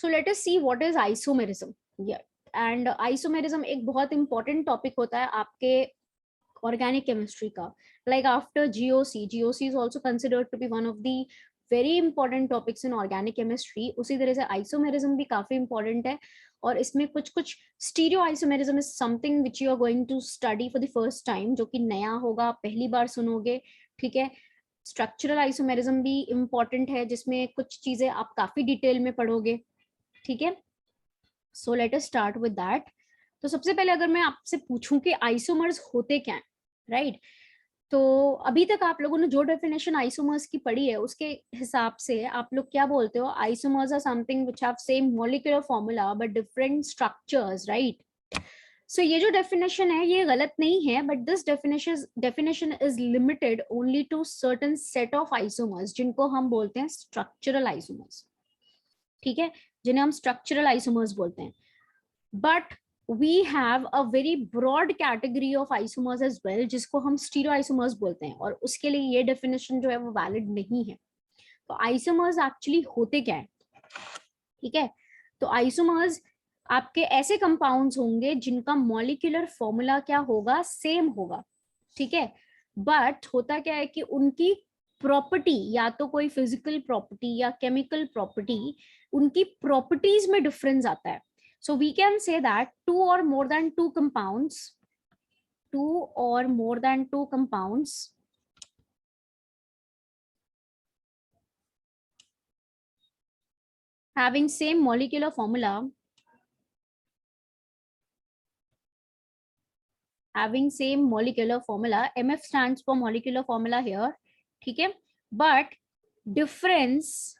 So let us see what is isomerism. And isomerism एक बहुत important topic होता है आपके organic chemistry का. Like after GOC is also considered to be one of the very important topics in organic chemistry. उसी तरह से isomerism भी काफी important है, और इसमें कुछ कुछ stereo isomerism is something which you are going to study for the first time, जो कि नया होगा, पहली बार सुनोगे. ठीक है. स्ट्रक्चरल आइसोमेरिज्म भी इंपॉर्टेंट है, जिसमें कुछ चीजें आप काफी डिटेल में पढ़ोगे. ठीक है. So let us start with that. तो सबसे पहले अगर मैं आपसे पूछूं कि आइसोमर्स होते क्या हैं, राइट? तो अभी तक आप लोगों ने जो डेफिनेशन आइसोमर्स की पढ़ी है उसके हिसाब से आप लोग क्या बोलते हो? Isomers are something which have same molecular formula but different structures, right? So ये जो डेफिनेशन है ये गलत नहीं है, but this definition is limited only to certain set of isomers, जिनको हम बोलते हैं स्ट्रक्चरल आइसोमर्स. ठीक है, जिन्हें हम स्ट्रक्चरल आइसोमर्स बोलते हैं. But we have a very broad category of isomers as well, जिसको हम स्टीरियोआइसोमर्स बोलते हैं, और उसके लिए ये डेफिनेशन जो है वो वैलिड नहीं है. तो आइसोमर्स एक्चुअली होते क्या है? ठीक है. तो आइसोमर्स आपके ऐसे कंपाउंड्स होंगे जिनका मॉलिक्यूलर फॉर्मूला क्या होगा? सेम होगा. ठीक है. बट होता क्या है कि उनकी प्रॉपर्टी, या तो कोई फिजिकल प्रॉपर्टी या केमिकल प्रॉपर्टी, उनकी प्रॉपर्टीज में डिफरेंस आता है. So we can say that two or more than two compounds having same molecular formula, MF stands for molecular formula here. ठीक है. but difference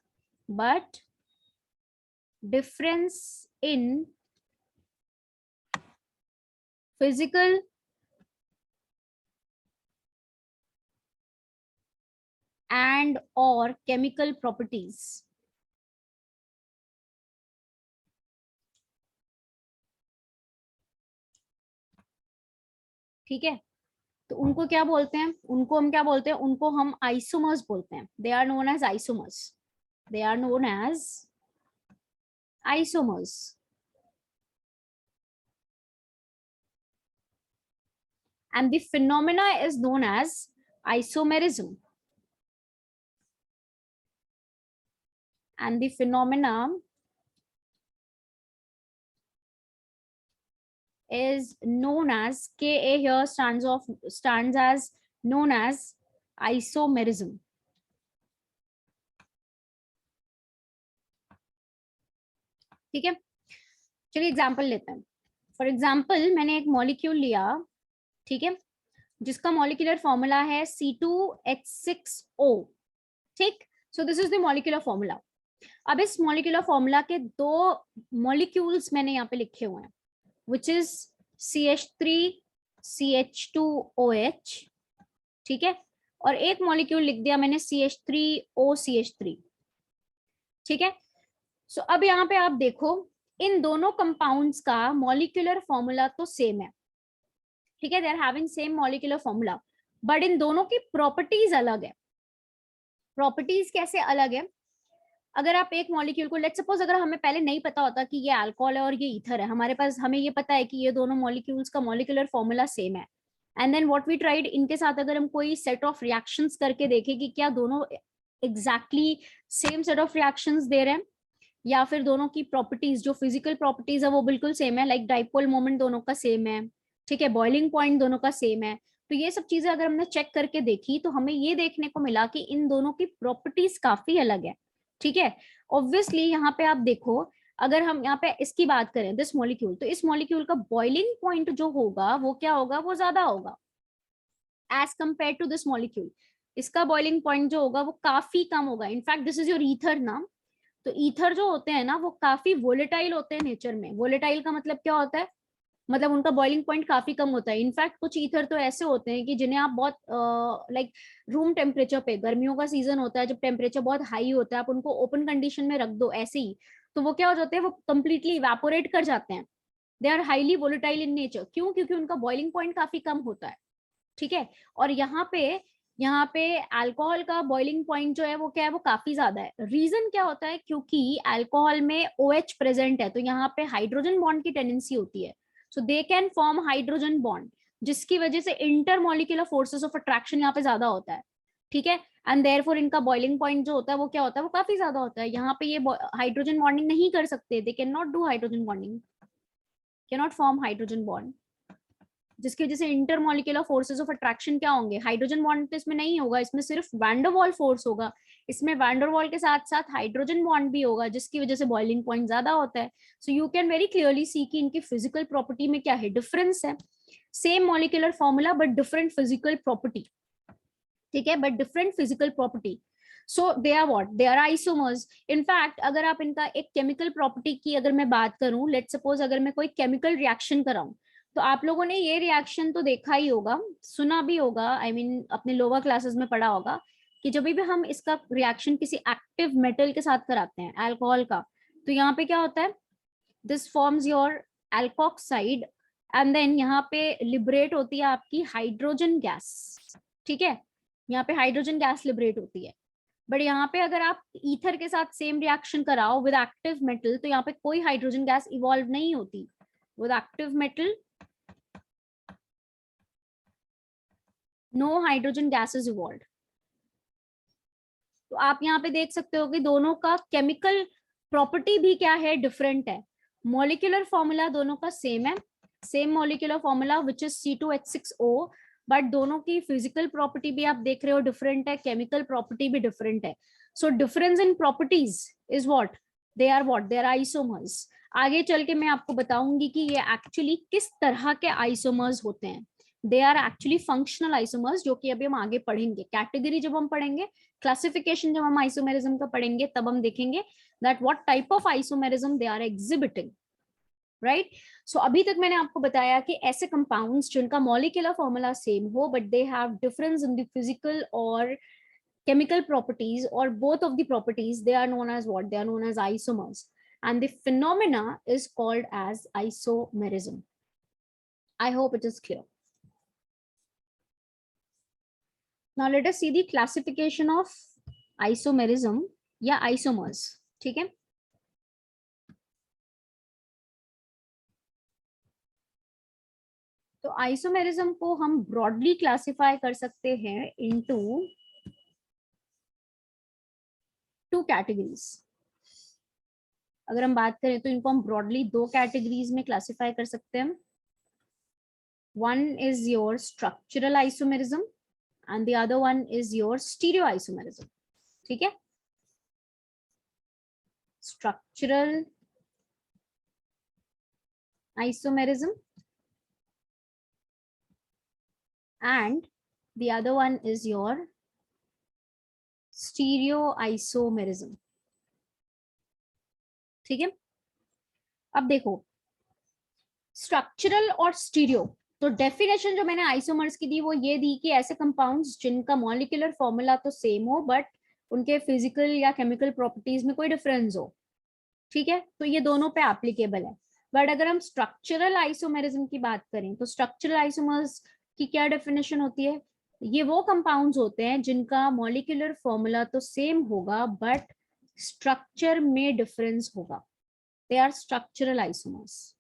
in physical and or chemical properties. ठीक है. तो उनको क्या बोलते हैं? उनको हम क्या बोलते हैं? उनको हम आइसोमर्स बोलते हैं. They are known as isomers. And the phenomena is known as isomerism. And the phenomena is known as, Ka here stands as known as isomerism. ठीक है. चलिए एग्जांपल लेते हैं. फॉर एग्जांपल मैंने एक मॉलिक्यूल लिया, ठीक है, जिसका मॉलिक्यूलर फॉर्मूला है C2H6O. ठीक. सो this is the molecular formula. अब इस मॉलिक्यूलर फॉर्मूला के दो मॉलिक्यूल्स मैंने यहाँ पे लिखे हुए हैं, which is CH3CH2OH. ठीक है. और एक मॉलिक्यूल लिख दिया मैंने CH3OCH3. ठीक है. सो अब यहाँ पे आप देखो, इन दोनों कंपाउंड्स का मॉलिक्यूलर फॉर्मूला तो सेम है. ठीक है. They are having same molecular formula, but इन दोनों की प्रॉपर्टीज अलग है. प्रॉपर्टीज कैसे अलग है? अगर आप एक मॉलिक्यूल को, लेट्स सपोज अगर हमें पहले नहीं पता होता कि ये अल्कोहल है और ये ईथर है, हमें ये पता है कि ये दोनों मॉलिक्यूल्स का मॉलिक्यूलर फॉर्मूला सेम है, and then what we tried, इनके साथ अगर हम कोई सेट ऑफ रिएक्शंस करके देखें कि क्या दोनों exactly same set of reactions दे रहे हैं, या फिर दोनों की प्रॉपर्टीज, जो फिजिकल प्रॉपर्टीज है वो बिल्कुल सेम है, लाइक डाइपोल मोमेंट दोनों का सेम है. ठीक है. बॉइलिंग पॉइंट दोनों का सेम है. तो ये सब चीजें अगर हमने चेक करके देखी तो हमें ये देखने को मिला कि इन दोनों की प्रॉपर्टीज काफी अलग है. ठीक है. ऑब्वियसली यहाँ पे आप देखो, अगर हम यहाँ पे इसकी बात करें, दिस मॉलिक्यूल, तो इस मॉलिक्यूल का बॉइलिंग पॉइंट जो होगा वो क्या होगा? वो ज्यादा होगा as compare to this molecule. इसका बॉइलिंग पॉइंट जो होगा वो काफी कम होगा. In fact this is your ether ना. तो ईथर जो होते हैं ना वो काफी वोलेटाइल होते हैं नेचर में. वोलेटाइल का मतलब क्या होता है? मतलब उनका बॉइलिंग पॉइंट काफी कम होता है. इनफैक्ट कुछ ईथर तो ऐसे होते हैं कि जिन्हें आप बहुत लाइक रूम टेम्परेचर पे, गर्मियों का सीजन होता है जब टेम्परेचर बहुत हाई होता है, आप उनको ओपन कंडीशन में रख दो ऐसे ही, तो वो क्या हो जाते हैं? वो कंप्लीटली इवेपोरेट कर जाते हैं. They are highly volatile in nature. क्यों? क्योंकि उनका बॉइलिंग पॉइंट काफी कम होता है. ठीक है. और यहाँ पे यहाँ पे अल्कोहल का बॉइलिंग पॉइंट जो है वो क्या है, वो काफी ज्यादा है। रीजन क्या होता है, क्योंकि अल्कोहल में OH प्रेजेंट है, तो यहाँ पे हाइड्रोजन बॉन्ड की टेंडेंसी होती है, so they can form hydrogen bond, जिसकी वजह से इंटरमोलिकुलर फोर्सेस ऑफ अट्रैक्शन यहाँ पे ज्यादा होता है, ठीक है। एंड देयरफॉर इनका बॉइलिंग पॉइंट जो होता है वो क्या होता है, वो काफी ज्यादा होता है। यहाँ पे ये हाइड्रोजन बॉन्डिंग नहीं कर सकते, दे can not do hydrogen bonding, can not form hydrogen bond, जिसकी वजह से इंटरमोलिकुलर फोर्सेस ऑफ अट्रैक्शन क्या होंगे, हाइड्रोजन बॉन्ड तो इसमें नहीं होगा, इसमें सिर्फ वैंडरवॉल फोर्स होगा, इसमें वैंडरवॉल के साथ साथ हाइड्रोजन बॉन्ड भी होगा, जिसकी वजह से बॉइलिंग पॉइंट ज्यादा होता है। So you can very clearly see कि इनकी फिजिकल प्रॉपर्टी में क्या है, डिफरेंस है, same molecular formula but different physical property, ठीक है, but different physical property. So they are what, they are isomers. In fact अगर आप इनका एक केमिकल प्रॉपर्टी की अगर मैं बात करूं, लेट सपोज अगर मैं कोई केमिकल रिएक्शन कराऊं, तो आप लोगों ने ये रिएक्शन तो देखा ही होगा, सुना भी होगा, आई मीन अपने लोअर क्लासेस में पढ़ा होगा, कि जब भी हम इसका रिएक्शन किसी एक्टिव मेटल के साथ कराते हैं, अल्कोहल का, तो यहाँ पे क्या होता है, this forms your alkoxide, and then यहाँ पे लिबरेट होती है आपकी हाइड्रोजन गैस, ठीक है, यहाँ पे हाइड्रोजन गैस लिबरेट होती है। बट यहाँ पे अगर आप ईथर के साथ सेम रिएक्शन कराओ विद एक्टिव मेटल, तो यहाँ पे कोई हाइड्रोजन गैस इवॉल्व नहीं होती। With active metal no hydrogen gas is evolve. तो आप यहाँ पे देख सकते हो कि दोनों का केमिकल प्रॉपर्टी भी क्या है, डिफरेंट है। मॉलिक्यूलर फॉर्मूला दोनों का सेम है, same molecular formula which is C2H6O, but दोनों की फिजिकल प्रॉपर्टी भी आप देख रहे हो डिफरेंट है, केमिकल प्रॉपर्टी भी डिफरेंट है। So difference in properties is what, they are isomers. आगे चल के मैं आपको बताऊंगी कि ये एक्चुअली किस तरह के आइसोमर्स होते हैं। They are actually functional isomers, जो कि अभी हम आगे पढ़ेंगे, कैटेगरी जब हम पढ़ेंगे, क्लासिफिकेशन जब हम आइसोमेरिज्म का पढ़ेंगे, तब हम देखेंगे that what type of isomerism they are exhibiting, right. So अभी तक मैंने आपको बताया कि ऐसे कंपाउंड्स जिनका मॉलिक्यूलर फॉर्मूला सेम हो but they have difference in the physical और chemical properties or both of the properties, they are known as what, they are known as isomers, and the phenomena is called as isomerism. I hope it is clear. Now let us see the classification of isomerism या isomers, ठीक है। तो isomerism को हम broadly classify कर सकते हैं into two categories. अगर हम बात करें तो इनको हम ब्रॉडली दो कैटेगरीज में क्लासिफाई कर सकते हैं। One is your structural isomerism and the other one is your stereo isomerism, ठीक है। Structural isomerism and the other one is your stereoisomerism, ठीक है। अब देखो स्ट्रक्चरल और स्टीरियो, तो डेफिनेशन जो मैंने आइसोमर्स की दी वो ये दी कि ऐसे कंपाउंड्स जिनका मॉलिक्यूलर फॉर्मूला तो सेम हो बट उनके फिजिकल या केमिकल प्रॉपर्टीज में कोई डिफरेंस हो, ठीक है, तो ये दोनों पे एप्लीकेबल है। बट अगर हम स्ट्रक्चरल आइसोमेरिज्म की बात करें तो स्ट्रक्चरल आइसोमर्स की क्या डेफिनेशन होती है, ये वो कंपाउंड्स होते हैं जिनका मॉलिक्यूलर फॉर्मूला तो सेम होगा बट स्ट्रक्चर में डिफरेंस होगा, दे आर स्ट्रक्चरल आइसोमर्स,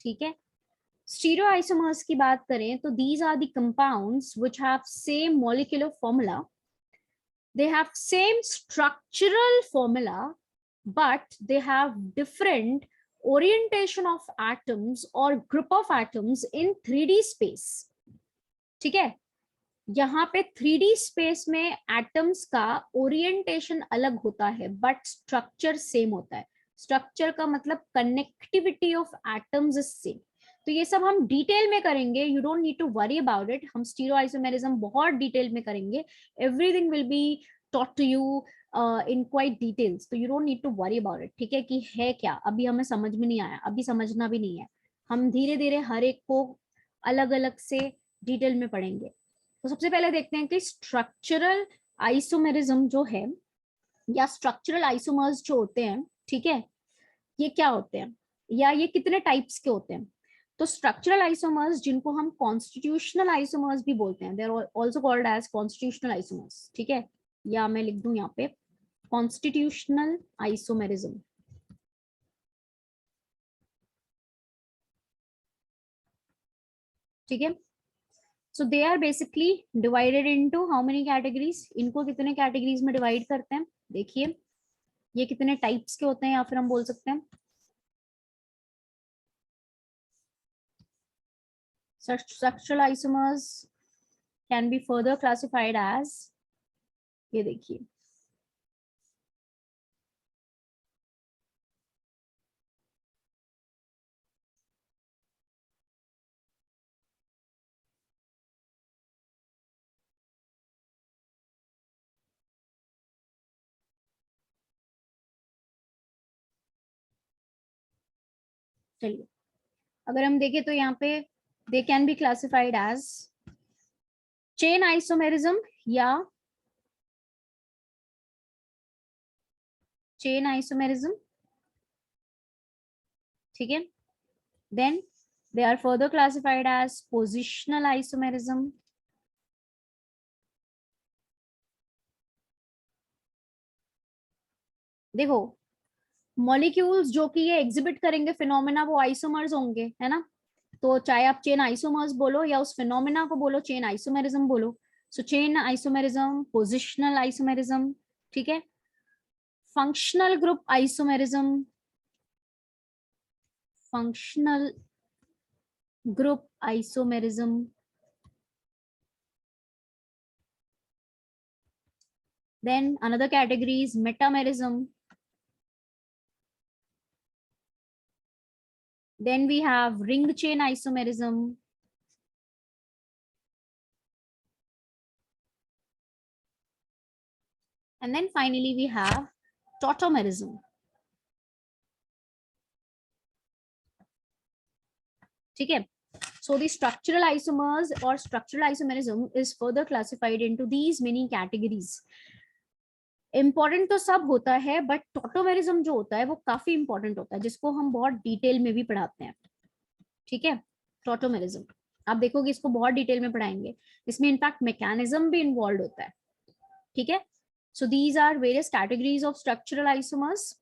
ठीक है। स्टीरियो आइसोमर्स की बात करें तो these are the compounds which have same molecular formula, they have same structural formula but they have different orientation of atoms or group of atoms in 3D space, ठीक है। यहाँ पे 3D स्पेस में atoms का orientation अलग होता है but structure same होता है। स्ट्रक्चर का मतलब connectivity of atoms is same. तो ये सब हम डिटेल में करेंगे, you don't need to worry about it, हम स्टीरियो आइसोमेरिज्म बहुत डिटेल में करेंगे, everything will be taught to you in quite details, तो you don't need to worry about it, ठीक है, कि है क्या अभी हमें समझ में नहीं आया, अभी समझना भी नहीं है, हम धीरे धीरे हर एक को अलग अलग से डिटेल में पढ़ेंगे। तो सबसे पहले देखते हैं कि स्ट्रक्चरल आइसोमेरिज्म जो है या स्ट्रक्चरल आइसोमर्स जो होते हैं, ठीक है, ये क्या होते हैं या ये कितने टाइप्स के होते हैं। तो स्ट्रक्चरल आइसोमर्स जिनको हम कॉन्स्टिट्यूशनल आइसोमर्स भी बोलते हैं, they are also called as constitutional isomers, ठीक है, या मैं लिख दूं यहाँ पे कॉन्स्टिट्यूशनल आइसोमेरिज्म, ठीक है। So they are basically divided into how many categories, इनको कितने कैटेगरीज में डिवाइड करते हैं, देखिए ये कितने टाइप्स के होते हैं, या फिर हम बोल सकते हैं structural isomers can be further classified as, ये देखिए चलिए अगर हम देखें तो यहाँ पे they can be classified as chain isomerism या चेन आइसोमेरिज्म, ठीक है। Then they are further classified as positional isomerism, देखो मॉलिक्यूल्स जो कि ये एग्जिबिट करेंगे फिनोमेना वो आइसोमर्स होंगे, है ना, तो चाहे आप चेन आइसोमर्स बोलो या उस फिनोमेना को बोलो चेन आइसोमेरिज्म बोलो, सो चेन आइसोमेरिज्म, पोजिशनल आइसोमेरिज्म, ठीक है, functional group isomerism, functional group isomerism, then another category is metamerism, then we have ring chain isomerism, and then finally we have tautomerism, ठीक है। So the structural isomers or structural isomerism is further classified into these many categories. Important तो सब होता है but tautomerism जो होता है वो काफी इंपॉर्टेंट होता है, जिसको हम बहुत डिटेल में भी पढ़ाते हैं, ठीक है। टॉटोमेरिज्म आप देखोगे इसको बहुत डिटेल में पढ़ाएंगे, इसमें इनफैक्ट मैकेनिज्म भी इन्वॉल्व होता है, ठीक है। So these are various categories of structural isomers.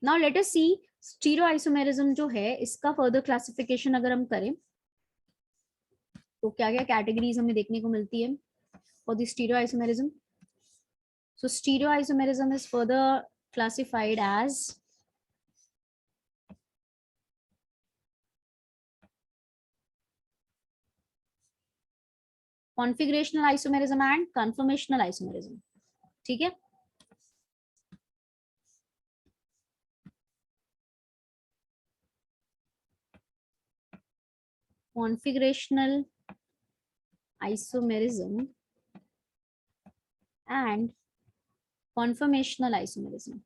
Now let us see stereo isomerism जो है इसका फर्दर क्लासिफिकेशन अगर हम करें तो क्या क्या कैटेगरीज हमें देखने को मिलती है for the stereo isomerism. So stereoisomerism is further classified as configurational isomerism and conformational isomerism, ठीक है। Configurational isomerism and conformational isomerism,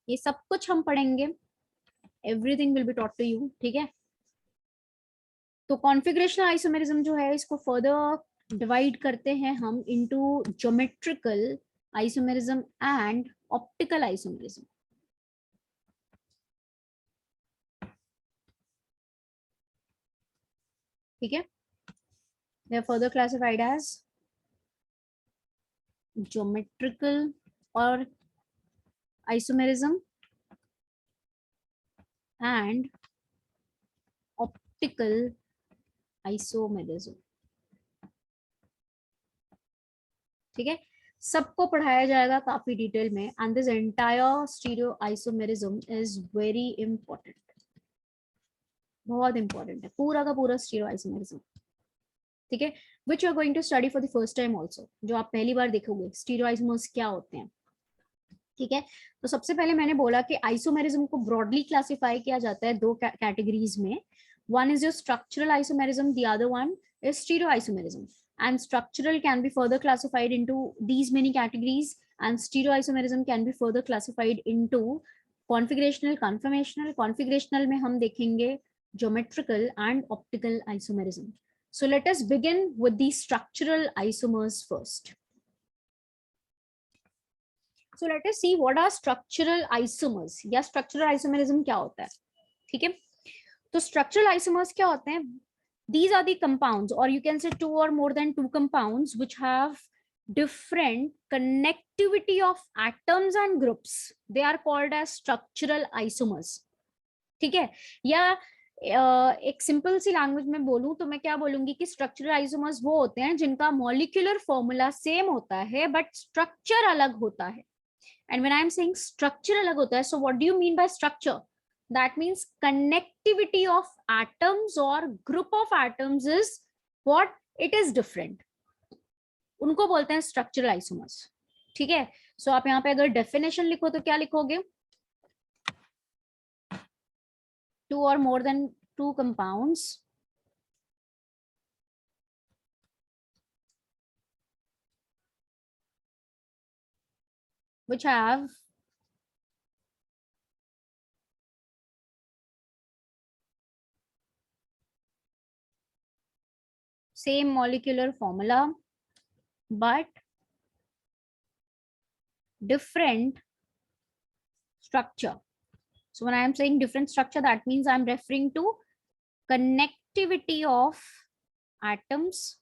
ये सब कुछ हम पढ़ेंगे, everything will be taught to you, ठीक है। तो कॉन्फ़िगरेशनल आइसोमेरिज्म जो है इसको फर्दर डिवाइड करते हैं हम into geometrical isomerism and optical isomerism, ठीक है। they are further classified as geometrical or isomerism and optical isomerism, ठीक है। सबको पढ़ाया जाएगा काफी डिटेल में and this entire stereo isomerism is very important, बहुत इंपॉर्टेंट है पूरा का पूरा स्टीरियो आइसोमेरिज्म, ठीक है, which you are going to study for the first time also, जो आप पहली बार देखोगे स्टीरियो आइसोमर्स क्या होते हैं, ठीक है। तो सबसे पहले मैंने बोला कि आइसोमेरिज्म को ब्रॉडली क्लासिफाई किया जाता है दो कैटेगरीज में, one is your structural isomerism, the other one is stereoisomerism, and structural can be further classified into these many categories and stereoisomerism can be further classified into configurational, conformational। configurational में हम देखेंगे geometrical and optical isomerism। So let us begin with the structural isomers first। So let us see what are structural isomers या structural isomerism क्या होता है. ठीक है, तो structural isomers क्या होते हैं? These are the compounds, or you can say two or more than two compounds which have different connectivity of atoms and groups. They are called as structural isomers. ठीक है, या एक सिंपल सी language में बोलूं तो मैं क्या बोलूंगी कि स्ट्रक्चरल आइसोमर्स वो होते हैं जिनका मॉलिक्यूलर फॉर्मूला सेम होता है बट स्ट्रक्चर अलग होता है. And when I am saying structure अलग होता है, so what do you mean by structure? That means connectivity of atoms और group of atoms is what it is different. उनको बोलते हैं स्ट्रक्चरल आइसोमर्स. ठीक है, सो आप यहाँ पे अगर डेफिनेशन लिखो तो क्या लिखोगे? Two or more than two compounds which have same molecular formula but different structure. So when I am saying different structure, that means I am referring to connectivity of atoms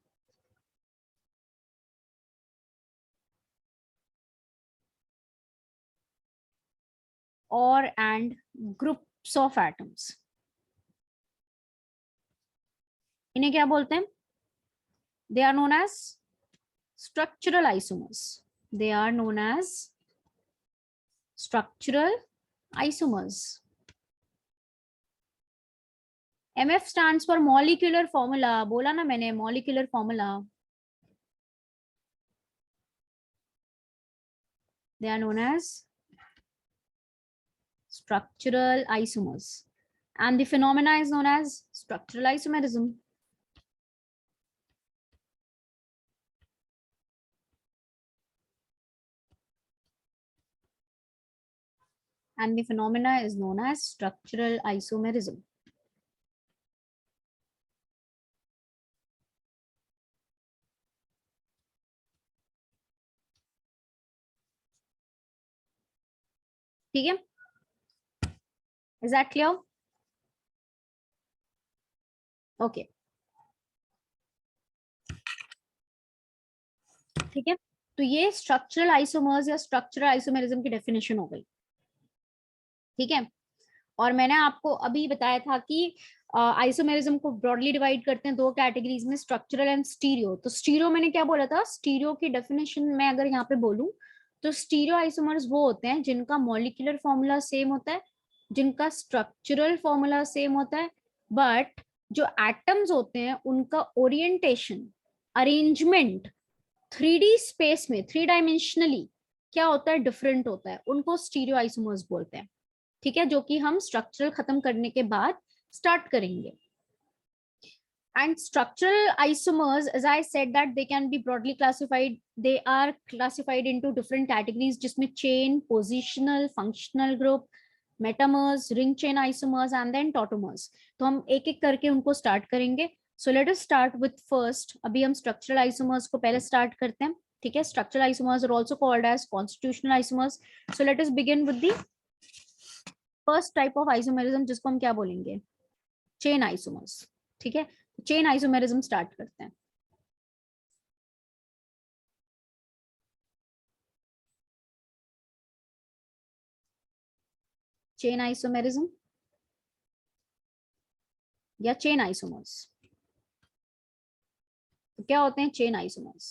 or and groups of atoms. इन्हें क्या बोलते हैं? They are known as structural isomers. They are known as structural isomers. MF stands for molecular formula. बोला ना मैंने molecular formula. They are known as structural isomers. And the phenomena is known as structural isomerism. And the phenomena is known as structural isomerism. ठीक है, is that clear? Okay. ठीक है, तो ये structural isomers या स्ट्रक्चरल आइसोमेरिज्म की definition हो गई. ठीक है, और मैंने आपको अभी बताया था कि आइसोमेरिज्म को ब्रॉडली डिवाइड करते हैं दो कैटेगरीज में, स्ट्रक्चरल एंड स्टीरियो. तो स्टीरियो मैंने क्या बोला था? स्टीरियो की डेफिनेशन में अगर यहाँ पे बोलूं तो स्टीरियो आइसोमर्स वो होते हैं जिनका मॉलिक्यूलर फॉर्मूला सेम होता है, जिनका स्ट्रक्चरल फॉर्मूला सेम होता है, बट जो एटम्स होते हैं उनका ओरिएंटेशन, अरेंजमेंट 3D स्पेस में, 3 डायमेंशनली क्या होता है? डिफरेंट होता है. उनको स्टीरियो आइसोमर्स बोलते हैं. ठीक है, जो कि हम स्ट्रक्चरल खत्म करने के बाद स्टार्ट करेंगे. And structural isomers, as I said, that they can be broadly classified. They are classified into different categories, जिसमें chain, positional, functional group, metamers, ring chain isomers, and then tautomers. तो हम एक एक करके उनको start करेंगे. So let us start with first. अभी हम structural isomers को पहले start करते हैं. ठीक है, structural isomers are also called as constitutional isomers. So let us begin with the first type of isomerism, जिसको हम क्या बोलेंगे? Chain isomers. ठीक है, चेन आइसोमेरिज्म स्टार्ट करते हैं. चेन आइसोमेरिज्म या चेन आइसोमर्स. तो क्या होते हैं chain isomers?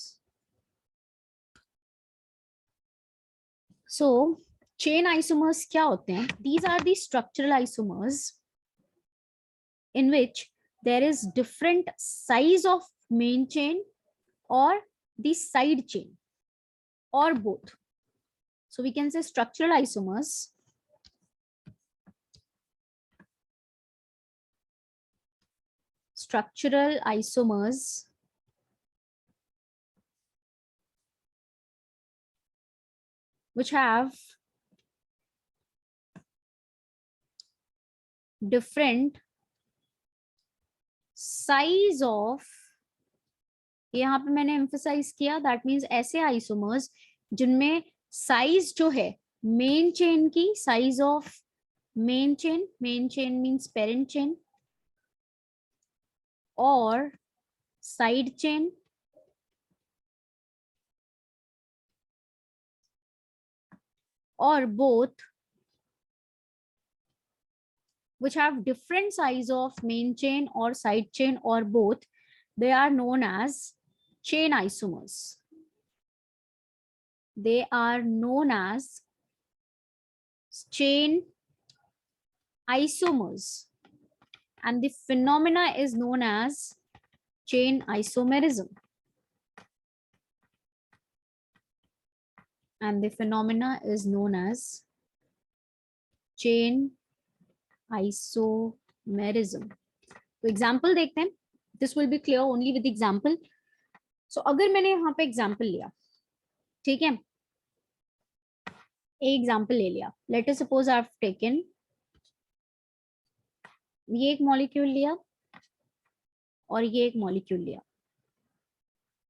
So chain isomers क्या होते हैं? These are the structural isomers in which there is different size of main chain or the side chain or both. So we can say structural isomers which have different size of, यहाँ पे मैंने emphasize किया, that means ऐसे isomers जिनमें size जो है main chain की, size of main chain means parent chain, और side chain or both which have different size of main chain or side chain or both, they are known as chain isomers. They are known as chain isomers, and the phenomena is known as chain isomerism. And the phenomena is known as chain isomerism. तो example देखते हैं, this will be clear only with example. So अगर मैंने यहाँ पे example लिया, ठीक है, एक एग्जाम्पल ले लिया, let us suppose I have taken ये एक मॉलिक्यूल लिया और ये एक मॉलिक्यूल लिया.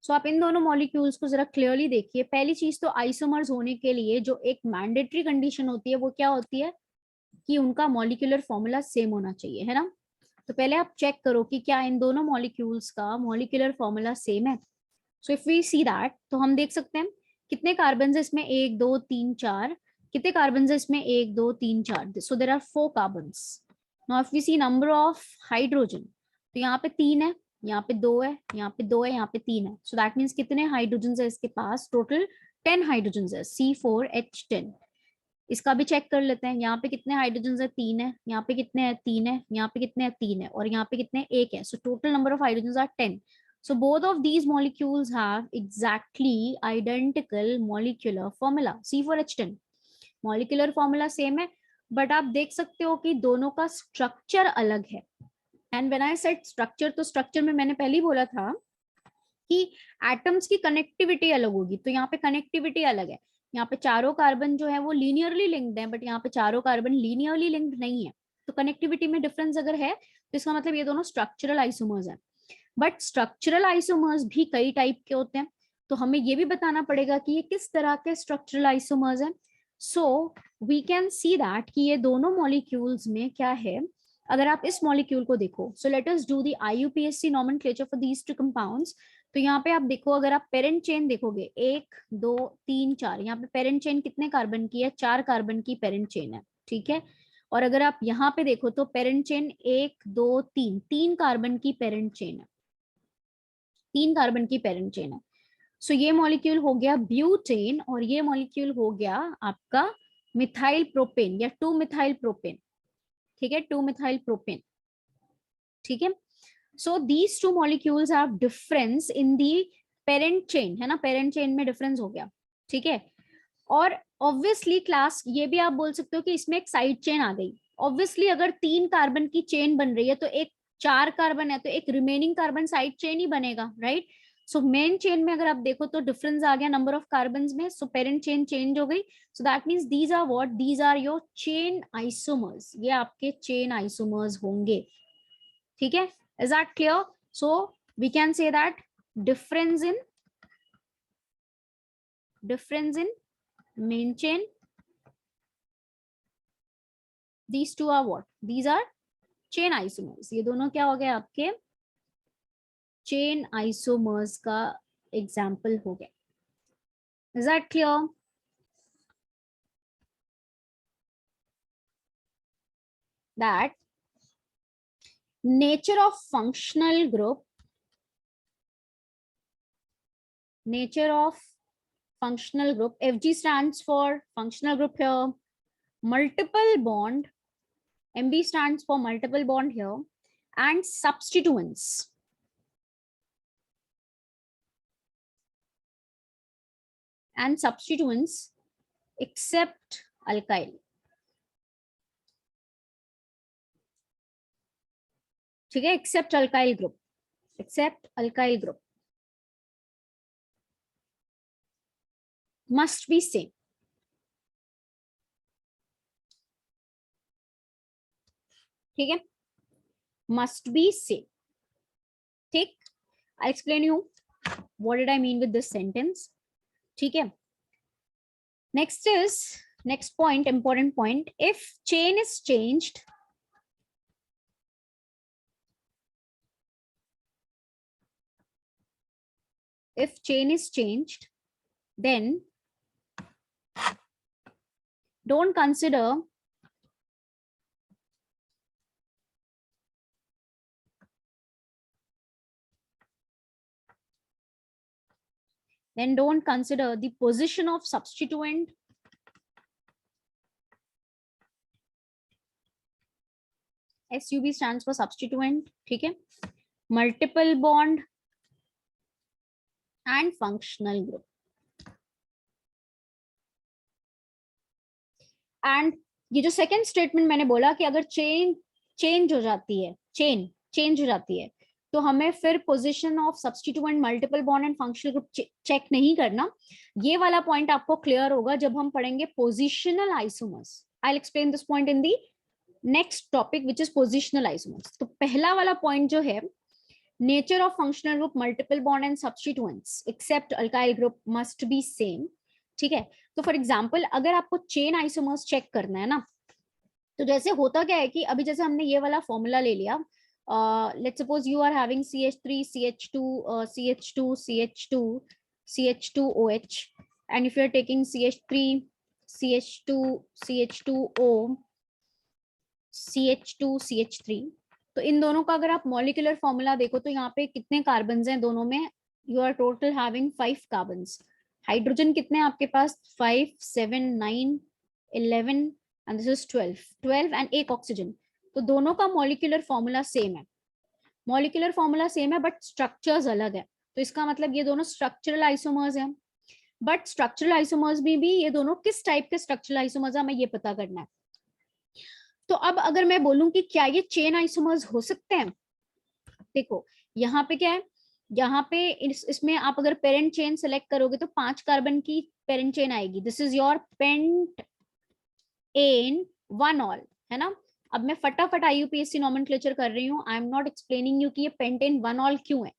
सो आप इन दोनों मॉलिक्यूल्स को जरा क्लियरली देखिए. पहली चीज तो आइसोमर्स होने के लिए जो एक मैंडेटरी कंडीशन होती है वो क्या होती है कि उनका मॉलिक्यूलर फॉर्मूला सेम होना चाहिए, है ना. तो पहले आप चेक करो कि क्या इन दोनों मॉलिक्यूल्स का मॉलिक्यूलर फॉर्मूला सेम है. So if we see that, तो हम देख सकते हैं कितने कार्बन है इसमें, 1 2 3 4. कितने कार्बन है इसमें, 1 2 3 4. So there are 4 carbons. Now if we see number of hydrogen, तो यहाँ पे 3 है, यहाँ पे 2 है, यहाँ पे 2 है, यहाँ पे 3 है. सो दैट मीन्स कितने हाइड्रोजन है इसके पास, टोटल 10 हाइड्रोजन है, C4H10. इसका भी चेक कर लेते हैं. यहाँ पे कितने हाइड्रोजन है, 3 है, यहाँ पे कितने हैं, 3 है, यहाँ पे कितने हैं, 3 है, और यहाँ पे कितने, 1 है. So total number of hydrogen are 10. So both of these molecules have exactly identical molecular formula, C4H10. Molecular formula same है, but आप देख सकते हो कि दोनों का structure अलग है. And when I said structure, तो structure में मैंने पहले ही बोला था कि atoms की connectivity अलग होगी. तो यहाँ पे connectivity अलग है. यहाँ पे चारों कार्बन जो है वो linearly linked है, but यहाँ पे चारों कार्बन linearly linked नहीं है. तो connectivity में difference अगर है तो इसका मतलब ये दोनों structural isomers हैं. बट स्ट्रक्चरल आइसोमर्स भी कई टाइप के होते हैं, तो हमें ये भी बताना पड़ेगा कि ये किस तरह के स्ट्रक्चरल आइसोमर्स हैं. So we can see that कि ये दोनों मॉलिक्यूल्स में क्या है. अगर आप इस मॉलिक्यूल को देखो, सो let us do the IUPAC nomenclature for these two compounds. तो यहाँ पे आप देखो, अगर आप पेरेंट चेन देखोगे 1 2 3 4, यहाँ पे पेरेंट चेन कितने कार्बन की है, 4 कार्बन की पेरेंट चेन है, ठीक है. और अगर आप यहाँ पे देखो तो पेरेंट चेन 1 2 3, 3 कार्बन की पेरेंट चेन है, 3 कार्बन की पेरेंट चेन है. सो ये मॉलिक्यूल हो गया ब्यूटेन, और ये मॉलिक्यूल हो गया आपका मिथाइल प्रोपेन या 2 मिथाइल प्रोपेन, ठीक है, 2 मिथाइल प्रोपेन, ठीक है. So these two molecules have difference in the parent chain, है ना, पेरेंट चेन में डिफरेंस हो गया, ठीक है. और ऑब्वियसली क्लास ये भी आप बोल सकते हो कि इसमें एक साइड चेन आ गई. ऑब्वियसली अगर 3 कार्बन की चेन बन रही है तो एक 4 कार्बन है, तो एक रिमेनिंग कार्बन साइड चेन ही बनेगा, राइट. सो मेन चेन में अगर आप देखो तो डिफरेंस आ गया नंबर ऑफ कार्बन में. सो पेरेंट चेन चेंज हो गई. So that means these are what, these are your chain isomers. ये आपके चेन आइसोमर्स होंगे, ठीक है. Is that clear? So we can say that difference in main chain, these two are what, these are chain isomers. ये दोनों क्या हो गए आपके chain isomers का एग्जाम्पल हो गया. Is that clear? That nature of functional group, nature of functional group, FG stands for functional group here, multiple bond, MB stands for multiple bond here, and substituents. And substituents except alkyl. ठीक है, except alkyl group, except alkyl group must be same. ठीक है, must be same. ठीक, I explain you what did I mean with this sentence. ठीक है, Next point, important point. If chain is changed, then don't consider the position of substituent SUB stands for substituent, ठीक है, multiple bond and functional group. And ये जो second statement मैंने बोला कि अगर चेंज हो जाती है, चेंज हो जाती है, तो हमें फिर position of substituent, multiple bond and functional group check नहीं करना. ये वाला पॉइंट आपको क्लियर होगा जब हम पढ़ेंगे positional isomers. I will explain this point in the next topic which is positional isomers. तो पहला वाला पॉइंट जो है, nature of functional group, multiple bond and substituents except alkyl group must be same. ठीक है, तो फॉर एग्जाम्पल अगर आपको चेन आइसोमर्स चेक करना है ना, तो जैसे होता क्या है कि अभी जैसे हमने ये वाला फॉर्मूला ले लिया, let's suppose you are having CH3 CH2 CH2 CH2 CH2OH, and if you are taking CH3 CH2 CH2O CH2 CH3, तो इन दोनों का अगर आप मॉलिक्यूलर फॉर्मूला देखो तो यहाँ पे कितने कार्बन्स हैं दोनों में, you are total having 5 carbons. Hydrogen कितने हैं आपके पास, 5 7 9 11 and this is 12 and एक ऑक्सीजन. तो दोनों का मॉलिक्यूलर फॉर्मूला सेम है, बट स्ट्रक्चर्स अलग है. तो इसका मतलब ये दोनों स्ट्रक्चरल आइसोमर्स हैं. बट स्ट्रक्चरल आइसोमर्स में भी ये दोनों किस टाइप के स्ट्रक्चरल आइसोमर्स है, हमें ये पता करना है. तो अब अगर मैं बोलूं कि क्या ये चेन आइसोमर्स हो सकते हैं, देखो यहाँ पे क्या है, यहाँ पे इसमें आप अगर पेरेंट चेन सेलेक्ट करोगे तो 5 कार्बन की पेरेंट चेन आएगी. This is your pent an 1 ol, है ना. अब मैं फटाफट IUPAC नॉमेनक्लेचर कर रही हूँ. I am not explaining you कि ये पेंटेन 1 ऑल क्यों है.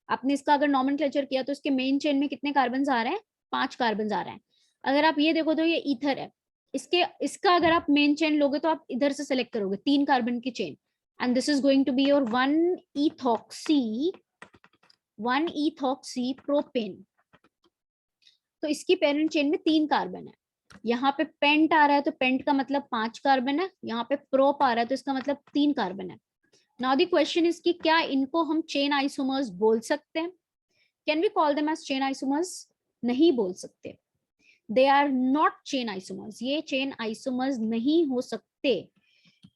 आपने इसका अगर नॉमेनक्लेचर किया तो इसके मेन चेन में कितने कार्बन आ रहे हैं, 5 कार्बन आ रहे हैं. अगर आप ये देखो तो ये ईथर है. इसका अगर आप मेन चेन लोगे तो आप इधर से सेलेक्ट करोगे 3 कार्बन की chain, and this is going to be your 1 ethoxy propane. तो इसकी पेरेंट चेन में 3 कार्बन है. यहाँ पे पेंट आ रहा है तो पेंट का मतलब 5 कार्बन है, यहाँ पे प्रोप आ रहा है तो इसका मतलब 3 कार्बन है. नाउ द क्वेश्चन इज कि क्या इनको हम चेन आइसोमर्स बोल सकते हैं, can we call them as chain isomers? नहीं बोल सकते. They are not chain isomers. ये चेन आइसोमर्स नहीं हो सकते.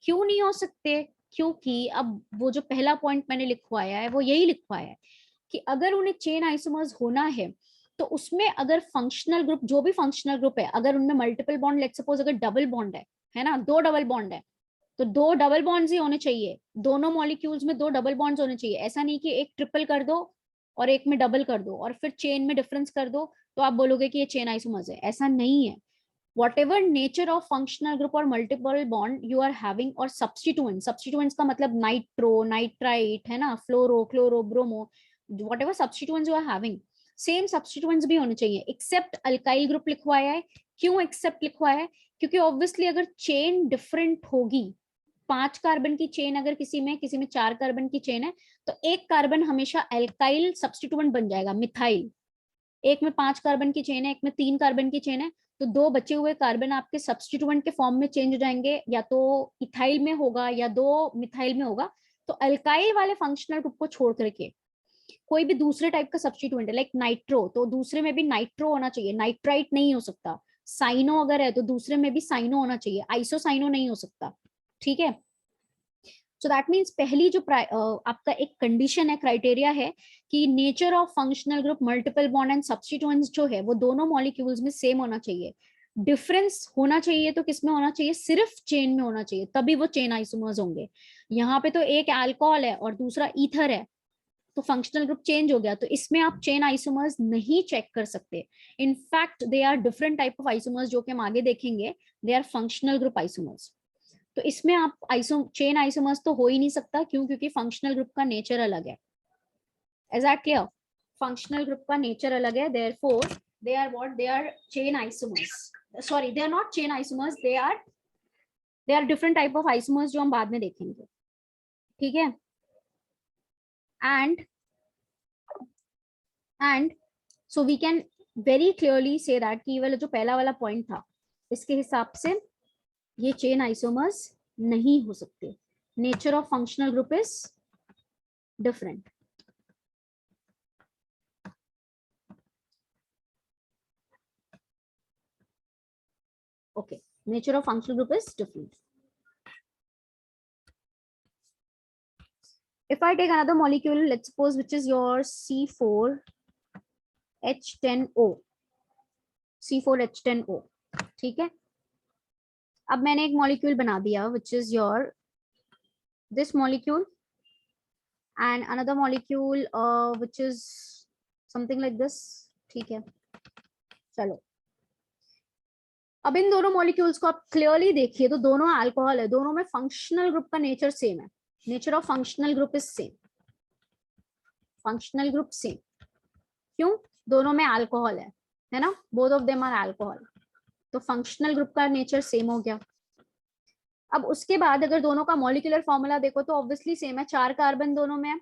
क्यों नहीं हो सकते? क्योंकि अब वो जो पहला पॉइंट मैंने लिखवाया है वो यही लिखवाया है कि अगर उन्हें चेन आइसोमर्स होना है तो उसमें अगर फंक्शनल ग्रुप, जो भी फंक्शनल ग्रुप है, अगर उनमें मल्टीपल बॉन्ड, लेट्स सपोज अगर डबल बॉन्ड है ना, 2 डबल बॉन्ड है, तो 2 डबल बॉन्ड्स ही होने चाहिए. दोनों मॉलिक्यूल्स में 2 डबल बॉन्ड्स होने चाहिए. ऐसा नहीं कि एक ट्रिपल कर दो और एक में डबल कर दो और फिर चेन में डिफरेंस कर दो तो आप बोलोगे कि ये चेन आइसोमर्स है. ऐसा नहीं है. whatever nature of functional group or multiple bond you are having, और substituents का मतलब नाइट्रो, नाइट्राइट, है ना, fluoro, chloro, bromo, whatever substituents you are having, same substituents भी होने चाहिए. एक्सेप्ट अल्काइल ग्रुप लिखवाया है. क्यों एक्सेप्ट लिखवाया है? क्योंकि ऑब्वियसली अगर चेन डिफरेंट होगी, 5 कार्बन की चेन अगर किसी में 4 कार्बन की चेन है, तो एक कार्बन हमेशा अल्काइल सब्स्टिट्यूएंट बन जाएगा, मिथाइल. एक में 5 कार्बन की चेन है, एक में 3 कार्बन की चेन है, तो 2 बचे हुए कार्बन आपके सब्स्टिट्यूएंट के फॉर्म में चेंज हो जाएंगे, या तो इथाइल में होगा या 2 मिथाइल में होगा. तो अल्काइल वाले फंक्शनल ग्रुप को छोड़ करके कोई भी दूसरे टाइप का सब्स्टिट्यूएंट है, लाइक नाइट्रो, तो दूसरे में भी नाइट्रो होना चाहिए, नाइट्राइट नहीं हो सकता. साइनो अगर है तो दूसरे में भी साइनो होना चाहिए, आइसोसाइनो नहीं हो सकता. ठीक है. सो दैट मीन्स पहली जो आपका एक कंडीशन है, क्राइटेरिया है कि nature of functional group, multiple bond and substituents जो है वो दोनों मॉलिक्यूल्स में सेम होना चाहिए. डिफरेंस होना चाहिए तो किसमें होना चाहिए? सिर्फ चेन में होना चाहिए, तभी वो चेन आइसोमर्स होंगे. यहाँ पे तो एक अल्कोहल है और दूसरा ईथर है, तो फंक्शनल ग्रुप चेंज हो गया, तो इसमें आप चेन आइसोमर्स नहीं चेक कर सकते. In fact they are different type of isomers जो कि हम आगे देखेंगे. They are functional group isomers. तो इसमें आप चेन आइसोमर्स तो हो ही नहीं सकता. क्यों? क्योंकि फंक्शनल ग्रुप का नेचर अलग है. Is that clear? Functional group का नेचर अलग है, therefore they are what, they are chain isomers. Sorry, they are not chain isomers, they are different type of isomers जो हम बाद में देखेंगे, ठीक है. and so we can very clearly say that कि वाला जो पहला वाला पॉइंट था, इसके हिसाब से ये चेन आइसोमर्स नहीं हो सकते. Nature of functional group is different. Okay, nature of functional group is different. If I take another molecule, let's suppose, which is your C4H10O, C4H10O, ठीक है. अब मैंने एक मॉलिक्यूल बना दिया which is your this molecule and another molecule which is something like this, ठीक है. चलो, अब इन दोनों मॉलिक्यूल्स को आप क्लियरली देखिए तो दोनों अल्कोहल है, दोनों में फंक्शनल ग्रुप का नेचर सेम है. Nature of functional group is same. Functional group same क्यों? दोनों में अल्कोहल है ना, both of them are alcohol, तो फंक्शनल ग्रुप का नेचर सेम हो गया. अब उसके बाद अगर दोनों का मॉलिक्यूलर फॉर्मूला देखो तो ऑब्वियसली सेम है. 4 कार्बन दोनों में,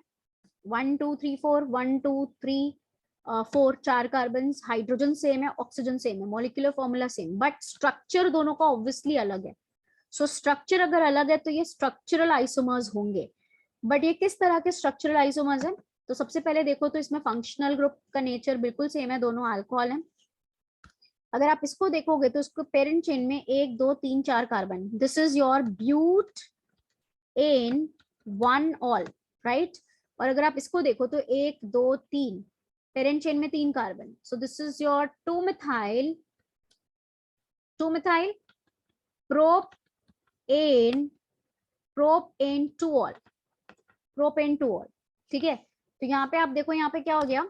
1 2 3 4, 1 2 3 4, 4 कार्बन. हाइड्रोजन सेम है, ऑक्सीजन सेम है, molecular formula same, but structure दोनों का ऑब्वियसली अलग है. सो स्ट्रक्चर अगर अलग है तो ये स्ट्रक्चरल आइसोमर्स होंगे. बट ये किस तरह के स्ट्रक्चरल आइसोमर्स हैं? तो सबसे पहले देखो तो इसमें फंक्शनल ग्रुप का नेचर बिल्कुल सेम है, दोनों अल्कोहल हैं. अगर आप इसको देखोगे तो इसको पेरेंट चेन में 1 2 3 4 carbon. This is your but an 1 ol, right. और अगर आप इसको देखो तो 1 2 3 पेरेंट चेन में 3 carbon. So this is your 2 methyl propane 2 all, propane 2 all, ठीक है. तो यहाँ पे आप देखो, यहाँ पे क्या हो गया,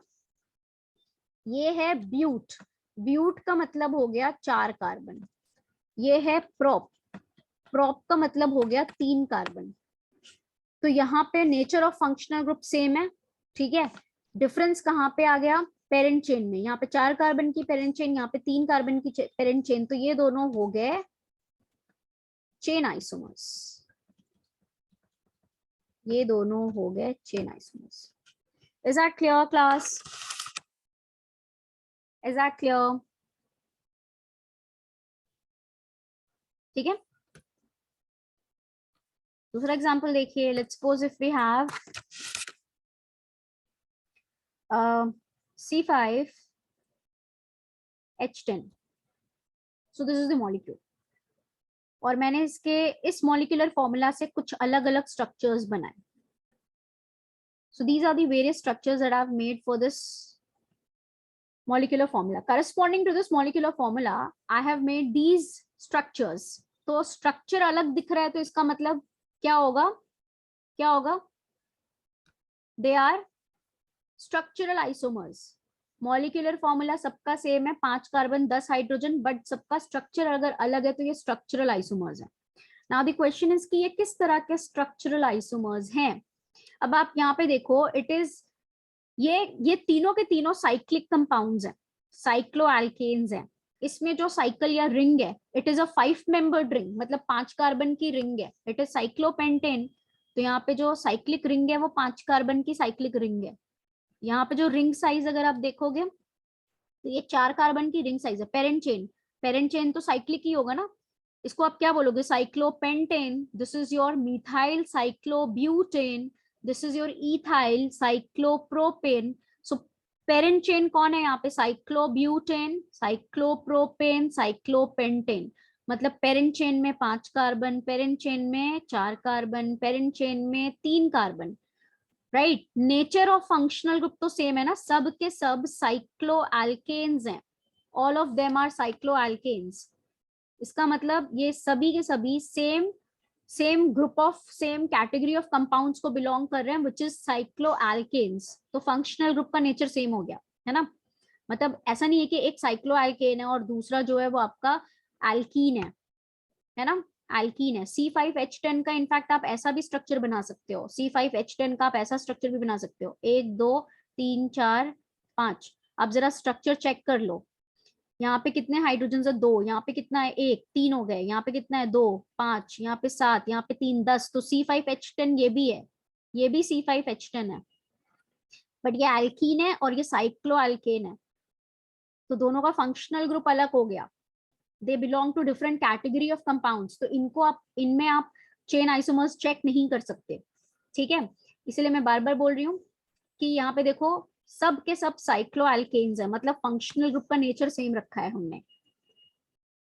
ये है ब्यूट. ब्यूट का मतलब हो गया 4 कार्बन. ये है प्रोप का मतलब हो गया 3 कार्बन. तो यहाँ पे nature of functional group same है, ठीक है. डिफरेंस कहाँ पे आ गया? पेरेंट चेन में. यहाँ पे 4 कार्बन की पेरेंट चेन, यहाँ पे 3 कार्बन की पेरेंट चेन, तो ये दोनों हो गए चेन आइसोमर्स. ये दोनों हो गए chain isomers. Is that clear class? Is that clear? ठीक है. दूसरा एग्जांपल देखिए. Let's suppose if we have C5H10. So this is the molecule. और मैंने इस मॉलिक्यूलर फॉर्मूला से कुछ अलग अलग स्ट्रक्चर्स बनाए. So these are the various structures that I've made for this molecular formula. Corresponding to this molecular formula, I have made these structures. तो structure अलग दिख रहा है तो इसका मतलब क्या होगा? क्या होगा? They are structural isomers. Molecular formula सबका सेम है, 5 कार्बन 10 हाइड्रोजन, बट सबका स्ट्रक्चर अगर अलग है तो ये स्ट्रक्चरल आइसोमर्स है. Now the question is कि ये किस तरह के स्ट्रक्चरल आइसोमर्स हैं? अब आप यहाँ पे देखो, इट इज ये तीनों के तीनों साइक्लिक कंपाउंड्स हैं, साइक्लोएल्केन्स हैं. इसमें जो साइकिल या रिंग है, it is a 5 membered ring, मतलब 5 कार्बन की रिंग है. It is cyclopentane. तो यहाँ पे जो साइक्लिक रिंग है वो 5 कार्बन की साइक्लिक रिंग है. यहाँ पे जो रिंग साइज अगर आप देखोगे तो ये 4 कार्बन की रिंग साइज है. पेरेंट चेन तो साइक्लिक ही होगा ना. इसको आप क्या बोलोगे? Cyclopentane. This is your methyl cyclobutane. This is your ethyl cyclopropane. So parent chain कौन है यहाँ पे? Cyclobutane, cyclopropane, cyclopentane. मतलब पेरेंट चेन में 5 कार्बन, पेरेंट चेन में 4 कार्बन, पेरेंट चेन में 3 carbon, right. Nature of functional group तो same है ना, सब के सब साइक्लोएल्केन्स हैं. All of them are cycloalkanes. इसका मतलब ये सभी के सभी same group of same category of compounds को बिलोंग कर रहे हैं, विच इज साइक्लोएल्केन्स. तो फंक्शनल ग्रुप का नेचर सेम हो गया है ना. मतलब ऐसा नहीं है कि एक साइक्लोएल्केन है और दूसरा जो है वो आपका एल्कीन है ना. एल्कीन है. C5H10 का इनफैक्ट आप ऐसा भी स्ट्रक्चर बना सकते हो. C5H10 का आप ऐसा स्ट्रक्चर भी बना सकते हो. 1 2 3 4 5. आप जरा स्ट्रक्चर चेक कर लो. यहाँ पे कितने हाइड्रोजन है? 2। यहाँ पे कितना है? 1। 3 हो गए। यहाँ पे कितना है? 2। 5। यहाँ पे 7। यहाँ पे 3। 10। तो C5H10 ये भी है, ये भी C5H10 है, बट ये एल्कीन है और ये साइक्लो एल्केन है, तो दोनों का फंक्शनल ग्रुप अलग हो गया। They belong to different category of compounds, तो इनको आप, इनमें आप चेन आइसोमर्स चेक नहीं कर सकते, ठीक है। इसलिए मैं बार बार बोल रही हूँ कि यहाँ पे देखो सब के सब साइक्लो एल्केन्स है, मतलब फंक्शनल ग्रुप का नेचर सेम रखा है हमने।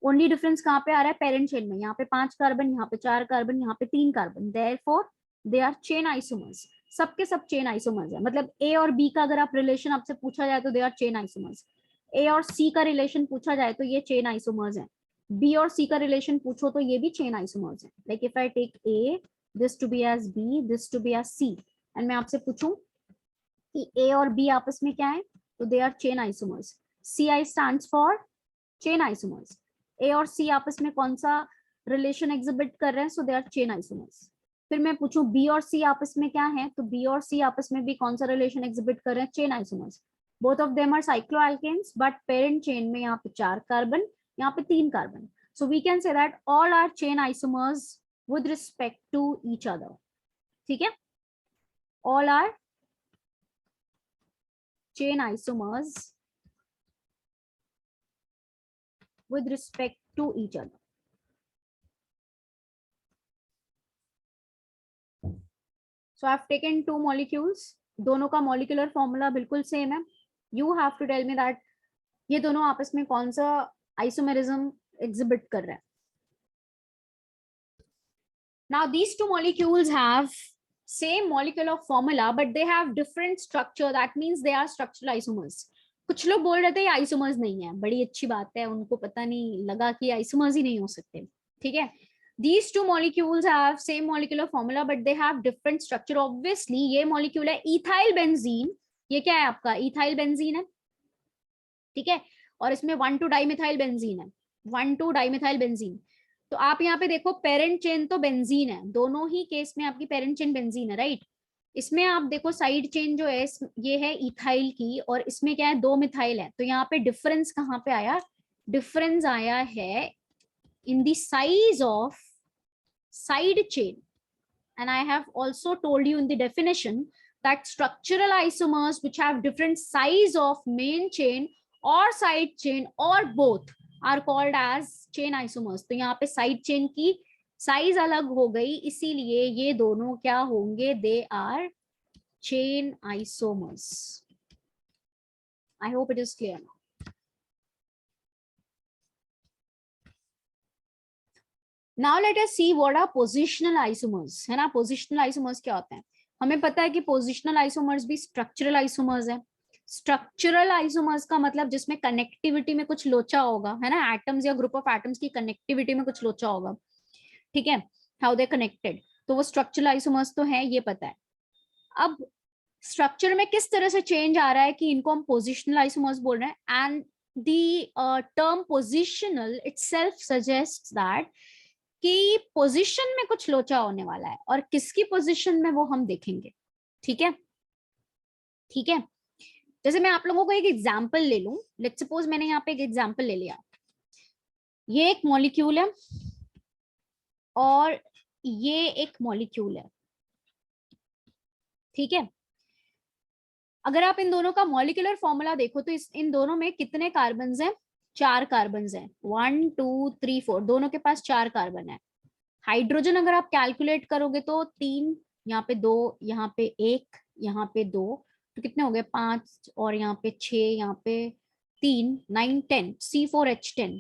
ओनली डिफरेंस कहाँ पे आ रहा है? पेरेंट चेन में। यहाँ पे 5 कार्बन, यहाँ पे 4 कार्बन, यहाँ पे 3 carbon, therefore they are chain isomers. सबके सब चेन आइसोमर्स है, मतलब ए और बी का अगर आप रिलेशन आपसे पूछा जाए तो they are chain isomers. A और सी का रिलेशन पूछा जाए तो ये चेन आइसोमर्स है। बी और सी का रिलेशन पूछो तो ये भी चेन आइसोमर्स है। Like if I take a, this to be as B, this to be as C, and मैं आपसे पूछूं कि ए और बी आपस में क्या है, तो they are chain isomers. C I stands for chain isomers. A और सी आपस में कौन सा रिलेशन एग्जिबिट कर रहे हैं? So they are chain isomers. फिर मैं पूछूं बी और सी आपस में क्या है, तो बी और सी आपस में भी कौन सा रिलेशन एग्जिबिट कर रहे हैं? Chain isomers. Both of them are cycloalkanes, but parent chain में यहाँ पे 4 कार्बन, यहाँ पे 3 carbon. So we can say that all are chain isomers with respect to each other, ठीक है। All are chain isomers with respect to each other. So I have taken 2 molecules, दोनों का molecular formula बिल्कुल same है. You have to tell me that ये दोनों आपस में कौन सा isomerism exhibit कर रहे हैं. Now these two molecules have same molecular formula but they have different structure, that means they are structural isomers. कुछ लोग बोल रहे थे ये आइसोमर्स नहीं है, बड़ी अच्छी बात है, उनको पता नहीं लगा कि आइसोमर्स ही नहीं हो सकते, ठीक है। These two molecules have same molecular formula but they have different structure. Obviously ये molecule है ethyl benzene, ये क्या है आपका? ethyl benzene है, ठीक है, और इसमें 1,2 डाइमिथाइल बेंजीन है, 1,2 डाइमिथाइल बेंजीन। तो आप यहाँ पे देखो पेरेंट चेन तो बेंजीन है, दोनों ही केस में आपकी पेरेंट चेन बेंजीन है, राइट। इसमें आप देखो साइड चेन जो है ये है इथाइल की, और इसमें क्या है? 2 मिथाइल है। तो यहाँ पे डिफरेंस कहाँ पे आया? डिफरेंस आया है in the size of side chain, and I have also told you in the definition that structural isomers which have different size of main chain or side chain or both are called as chain isomers. तो यहाँ पे side chain की size अलग हो गई, इसीलिए ये दोनों क्या होंगे? They are chain isomers. I hope it is clear now. Now let us see what are positional isomers, है ना। positional isomers क्या होते हैं? हमें पता है कि positional isomers भी structural isomers है। structural isomers का मतलब जिसमें कनेक्टिविटी में कुछ लोचा होगा, है ना, एटम्स या ग्रुप ऑफ एटम्स की कनेक्टिविटी में कुछ लोचा होगा, ठीक है, हाउ दे कनेक्टेड, तो वो structural isomers तो है, ये पता है। अब स्ट्रक्चर में किस तरह से चेंज आ रहा है कि इनको हम पोजिशनल आइसोमर्स बोल रहे हैं, and the term positional itself suggests that कि पोजीशन में कुछ लोचा होने वाला है, और किसकी पोजीशन में वो हम देखेंगे, ठीक है, ठीक है। जैसे मैं आप लोगों को एक एग्जांपल ले लूं, लेट्स सपोज मैंने यहाँ पे एक एग्जांपल ले लिया, ये एक मॉलिक्यूल है और ये एक मॉलिक्यूल है, ठीक है। अगर आप इन दोनों का मॉलिक्यूलर फॉर्मूला देखो तो इन दोनों में कितने कार्बन हैं? 4 कार्बन हैं, 1 2 3 4, दोनों के पास 4 कार्बन है। हाइड्रोजन अगर आप कैलकुलेट करोगे तो 3, यहाँ पे 2, यहाँ पे 1, यहाँ पे 2, तो कितने हो गए? 5, और यहाँ पे 6, यहाँ पे 3, 9 10, C4H10,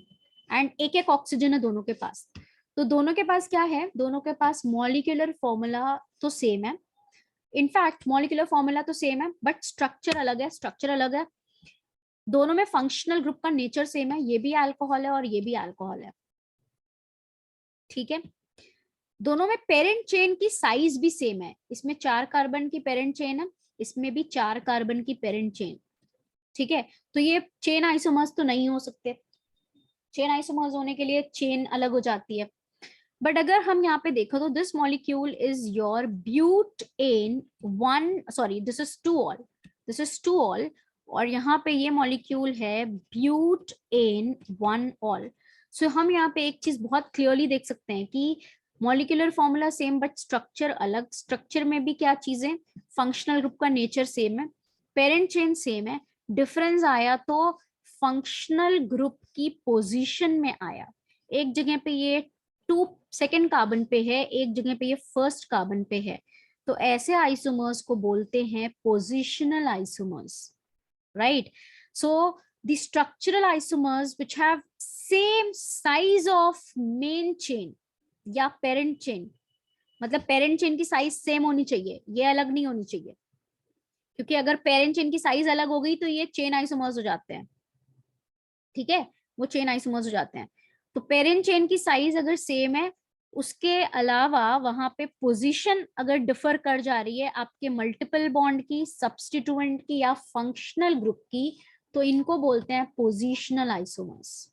एंड एक एक ऑक्सीजन है दोनों के पास। तो दोनों के पास क्या है? दोनों के पास मॉलिक्यूलर फॉर्मूला तो सेम है, इनफैक्ट मॉलिक्यूलर फॉर्मूला तो सेम है बट स्ट्रक्चर अलग है, स्ट्रक्चर अलग है। दोनों में फंक्शनल ग्रुप का नेचर सेम है, ये भी अल्कोहल है और ये भी अल्कोहल है, ठीक है। दोनों में पेरेंट चेन की साइज भी सेम है, इसमें 4 कार्बन की पेरेंट चेन है, इसमें भी 4 कार्बन की पेरेंट चेन, ठीक है। तो ये चेन आइसोमर्स तो नहीं हो सकते, चेन आइसोमर्स होने के लिए चेन अलग हो जाती है। बट अगर हम यहाँ पे देखो तो this molecule is your butane 1, sorry this is 2 all, this is 2 all और यहाँ पे ये मॉलिक्यूल है ब्यूटेन 1 ऑल। सो हम यहाँ पे एक चीज बहुत क्लियरली देख सकते हैं कि molecular formula same but structure अलग। स्ट्रक्चर में भी क्या चीजें, फंक्शनल ग्रुप का नेचर सेम है, पेरेंट चेन सेम है, डिफरेंस आया तो फंक्शनल ग्रुप की पोजीशन में आया। एक जगह पे ये 2 कार्बन पे है, एक जगह पे ये 1 कार्बन पे है, तो ऐसे आइसोमर्स को बोलते हैं positional isomers, right? So the structural isomers which have same size of main chain या parent chain, मतलब parent chain की साइज सेम होनी चाहिए, ये अलग नहीं होनी चाहिए, क्योंकि अगर parent chain की साइज अलग हो गई तो ये चेन आइसोमर्स हो जाते हैं, ठीक है, वो चेन आइसोमर्स हो जाते हैं। तो पेरेंट चेन की साइज अगर सेम है, उसके अलावा वहां पे पोजीशन अगर डिफर कर जा रही है आपके मल्टीपल बॉन्ड की, सब्स्टिट्यूएंट की या फंक्शनल ग्रुप की, तो इनको बोलते हैं पोजिशनल आइसोमर्स,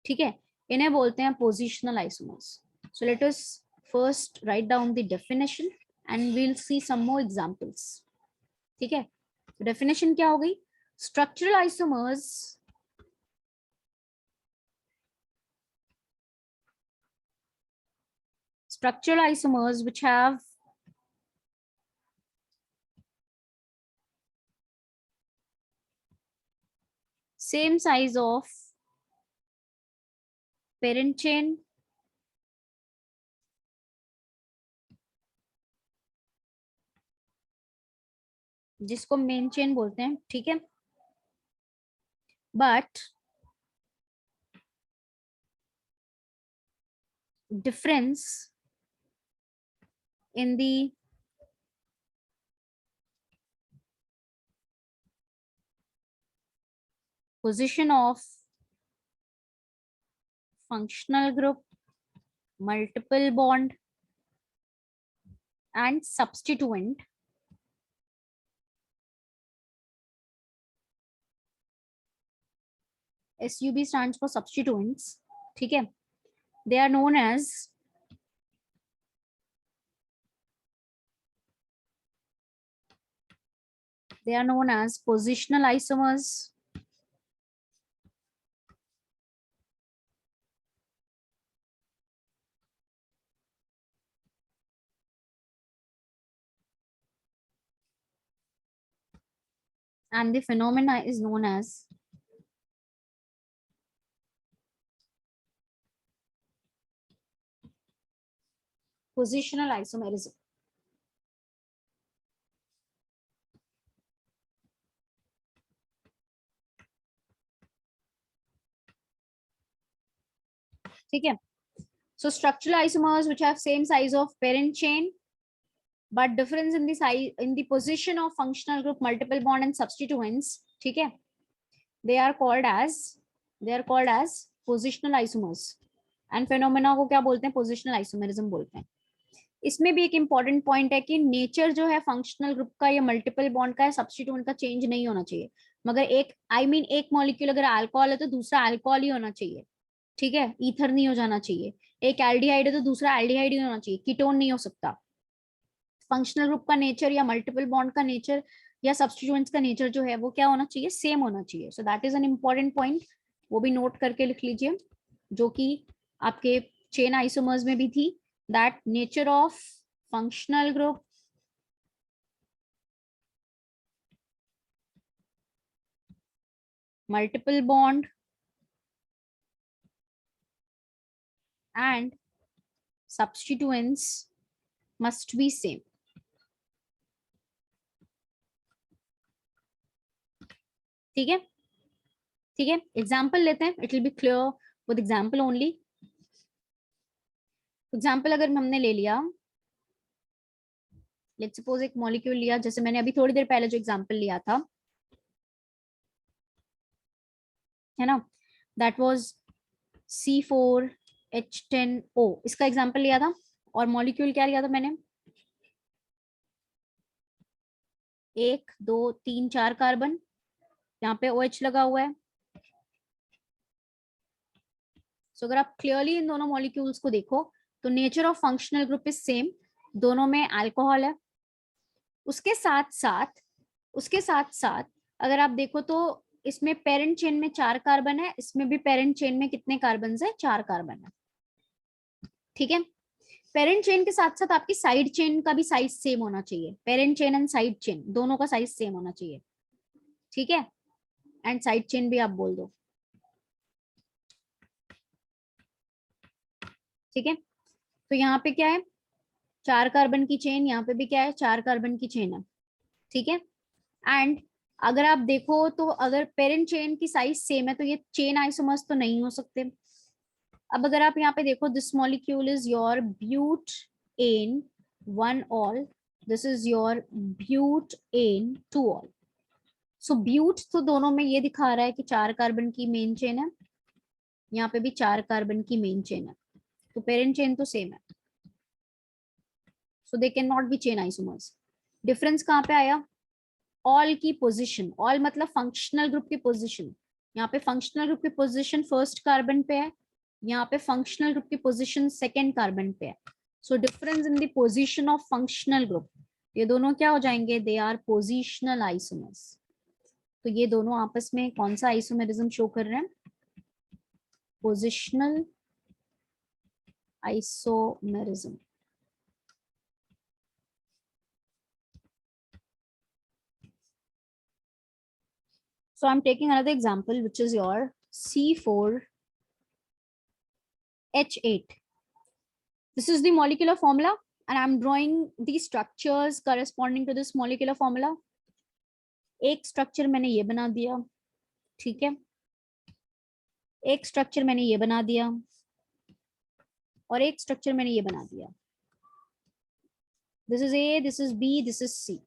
ठीक है, इन्हें बोलते हैं positional isomers. So let us first write down the definition and we'll see some more examples, ठीक है। डेफिनेशन क्या हो गई, structural isomers structural isomers which have same size of parent chain जिसको मेन चेन बोलते हैं, ठीक है, but difference in the position of functional group, multiple bond and substituent SUB stands for substituents, ठीक है, they are known as positional isomers and the phenomena is known as positional isomerism, ठीक है। So structural isomers which have same size of parent chain but difference in the size in the position of functional group, multiple bond and substituents, ठीक है, they are called as positional isomers and phenomena को क्या बोलते हैं, positional isomerism बोलते हैं। इसमें भी एक इंपॉर्टेंट पॉइंट है कि नेचर जो है फंक्शनल ग्रुप का या मल्टीपल बॉन्ड का या सब्स्टिट्यूएंट का चेंज नहीं होना चाहिए, मगर एक एक मॉलिक्यूल अगर अल्कोहल है तो दूसरा अल्कोहल ही होना चाहिए, ठीक है, ईथर नहीं हो जाना चाहिए। एक एल्डिहाइड है तो दूसरा एल्डिहाइड ही होना चाहिए, कीटोन नहीं हो सकता। फंक्शनल ग्रुप का नेचर या मल्टीपल बॉन्ड का नेचर या सब्स्टिट्यूएंट्स का नेचर जो है वो क्या होना चाहिए, सेम होना चाहिए। So that is an important point, वो भी नोट करके लिख लीजिए, जो कि आपके चेन आइसोमर्स में भी थी, that nature of functional group multiple bond and substituents must be same, ठीक है, ठीक है। एग्जाम्पल लेते हैं, it will be clear with example only. Example अगर हमने ले लिया, लेट्स सपोज एक मॉलिक्यूल लिया, जैसे मैंने अभी थोड़ी देर पहले जो एग्जाम्पल लिया था, है ना, दैट वाज C4H10O, इसका एग्जाम्पल लिया था। और मॉलिक्यूल क्या लिया था मैंने, 1 2 3 4 कार्बन, यहाँ पे OH लगा हुआ है। सो अगर आप क्लियरली इन दोनों मॉलिक्यूल्स को देखो तो nature of functional group is same, दोनों में अल्कोहल है। उसके साथ साथ अगर आप देखो तो इसमें पेरेंट चेन में 4 कार्बन है, इसमें भी पेरेंट चेन में कितने कार्बन है, 4 कार्बन है। ठीक है, पेरेंट चेन के साथ साथ आपकी साइड चेन का भी साइज सेम होना चाहिए, parent chain and side chain दोनों का साइज सेम होना चाहिए। ठीक है, एंड साइड चेन भी आप बोल दो। ठीक है, तो यहाँ पे क्या है, 4 कार्बन की चेन, यहाँ पे भी क्या है, 4 कार्बन की चेन है। ठीक है, एंड अगर आप देखो तो अगर पेरेंट चेन की साइज सेम है तो ये चेन आइसोमर्स तो नहीं हो सकते। अब अगर आप यहाँ पे देखो, this molecule is your but an 1 ol, this is your but an 2 ol. So but तो दोनों में ये दिखा रहा है कि 4 कार्बन की मेन चेन है, यहाँ पे भी 4 कार्बन की मेन चेन है, तो पेरेंट चेन तो सेम है, so they can not be chain isomers. Difference कहाँ पे आया, ऑल की पोजीशन, ऑल मतलब फंक्शनल ग्रुप की पोजीशन, यहाँ पे फंक्शनल ग्रुप की पोजीशन फर्स्ट कार्बन पे है, यहाँ पे फंक्शनल ग्रुप की पोजीशन सेकेंड कार्बन पे है। So difference in the position of functional group, ये दोनों क्या हो जाएंगे, दे आर पोजिशनल आइसोमर्स। तो ये दोनों आपस में कौन सा आइसोमेरिज्म शो कर रहे हैं, positional isomerism. So I'm taking another example, which is your C4H8. This is the molecular formula, and I'm drawing the structures corresponding to this molecular formula. एक स्ट्रक्चर मैंने ये बना दिया, ठीक है, एक स्ट्रक्चर मैंने ये बना दिया, और एक स्ट्रक्चर मैंने ये बना दिया। This is A, this is B, this is C.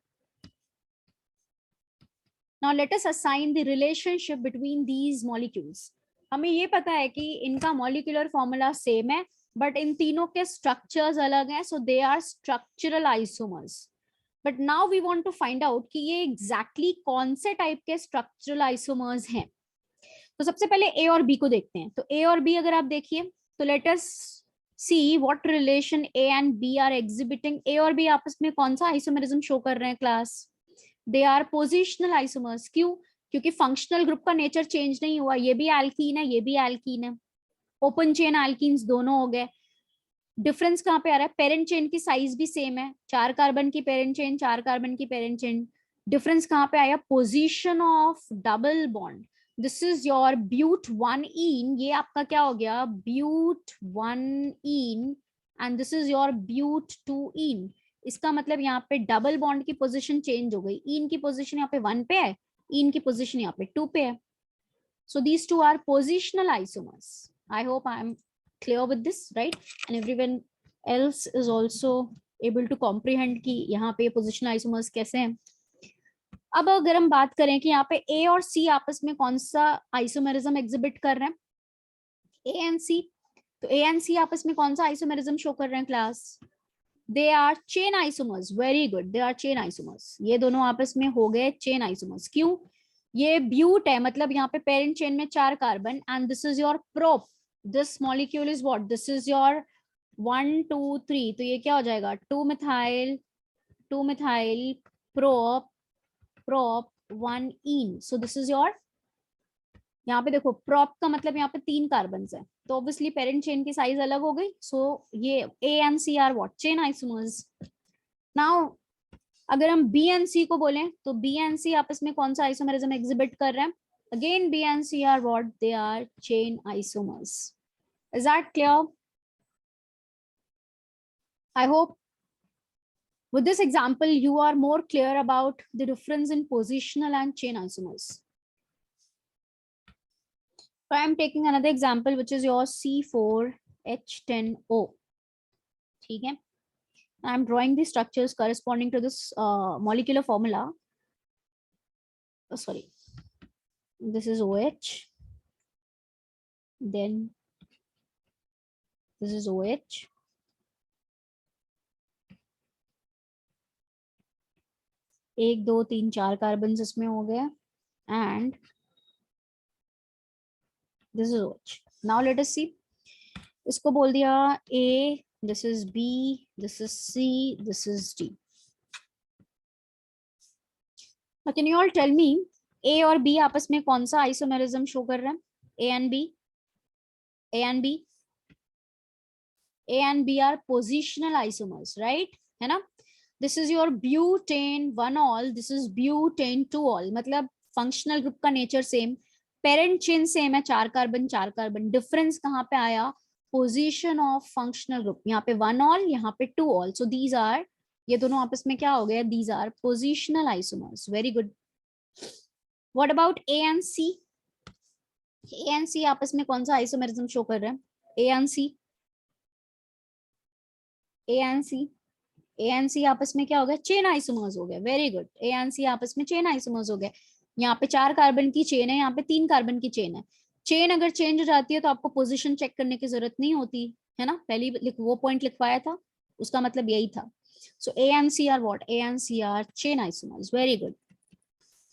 Now let us assign the relationship between these molecules. हमें ये पता है कि इनका मॉलिक्यूलर फॉर्मूला सेम है, बट इन तीनों के स्ट्रक्चर्स अलग हैं, so they are structural isomers. But now we want to find out कि ये एग्जैक्टली कौन से टाइप के स्ट्रक्चरल आइसोमर्स हैं। तो सबसे पहले ए और बी को देखते हैं। तो ए और बी अगर आप देखिए तो let us see what relation A and B are exhibiting. A और बी आपस में कौन सा आइसोमरिज्म शो कर रहे हैं class, they are positional isomers. क्यों, क्योंकि फंक्शनल ग्रुप का नेचर चेंज नहीं हुआ, ये भी एल्कीन है, ये भी एल्कीन है, ओपन चेन एल्कीन्स दोनों हो गए। डिफरेंस कहाँ पे आ रहा है, पेरेंट चेन की साइज भी सेम है, 4 कार्बन की पेरेंट चेन, 4 कार्बन की पेरेंट चेन। डिफरेंस कहाँ पे आया, position of double bond. This is your but 1 ene, ये आपका क्या हो गया, but 1 ene, and this is your but 2 ene. इसका मतलब यहाँ पे डबल बॉन्ड की पोजीशन चेंज हो गई, इन की पोजीशन यहाँ पे 1 पे है, इन की पोजीशन यहाँ पे 2 पे है। So these two are positional isomers. I hope I am clear with this, right? And everyone else is also able to comprehend कि यहाँ पे positional isomers कैसे हैं। अब अगर हम बात करें कि यहाँ पे A और C आपस में कौन सा आइसोमेरिज्म एग्जिबिट कर रहे हैं, A and C, तो A and C आपस में कौन सा आइसोमेरिज्म शो कर रहे हैं class, they are chain isomers. Very good, they are chain isomers. ये दोनों आपस में हो गए चेन आइसोमर्स। क्यों, ये ब्यूट है, मतलब यहाँ पे पेरेंट चेन में 4 carbon, and this is your prop, this molecule is what, this is your 1 2 3, तो ये क्या हो जाएगा, 2 methyl prop prop 1 in. So this is your, यहाँ पे देखो प्रोप का मतलब यहाँ पे 3 कार्बन है, तो ऑब्वियसली पेरेंट चेन की साइज अलग हो गई। सो ये A and C are what, chain isomers. Now अगर हम बी एंड सी को बोलें तो बी एंड सी आपस में कौन सा आइसोमेरिज्म एग्जिबिट कर रहे हैं, again B and C are what, they are chain isomers. Is that clear? I hope with this example you are more clear about the difference in positional and chain isomers. So I am taking another example, which is your C4H10O. ठीक है, I am drawing the structures corresponding to this molecular formula. Oh, sorry, this is OH, then this is OH, एक दो तीन चार carbon इसमें हो गए, and this is OH. Now let us see, इसको बोल दिया A, this is B, this is C, this is D. Now can you all tell me ए और बी आपस में कौन सा आइसोमेरिज्म शो कर रहे हैं? A and B, A and B, A and B are positional isomers, right, है ना? This is your butane 1 ol, this is butane 2 ol, मतलब फंक्शनल ग्रुप का nature same, parent chain same है, 4 carbon 4 carbon, difference कहाँ पे आया? Position of functional group, यहाँ पे 1 ऑल, यहाँ पे 2 ऑल, सो दीज आर, ये दोनों आपस में क्या हो गया? These are positional isomers, very good. What about A and C? A and C आपस में कौन सा आइसोमेरिज्म शो कर रहे हैं? A and C, A and C, A and C आपस में क्या हो गया? चेन आइसोमर्स हो गए, very good. A and C आपस में चेन आइसोमर्स हो गए। यहाँ पे 4 कार्बन की चेन है, यहाँ पे 3 कार्बन की चेन है। चेन अगर चेंज हो जाती है तो आपको पोजीशन चेक करने की जरूरत नहीं होती है ना, पहले वो पॉइंट लिखवाया था, उसका मतलब यही था। So A and C are what? A and C are chain isomers, very good.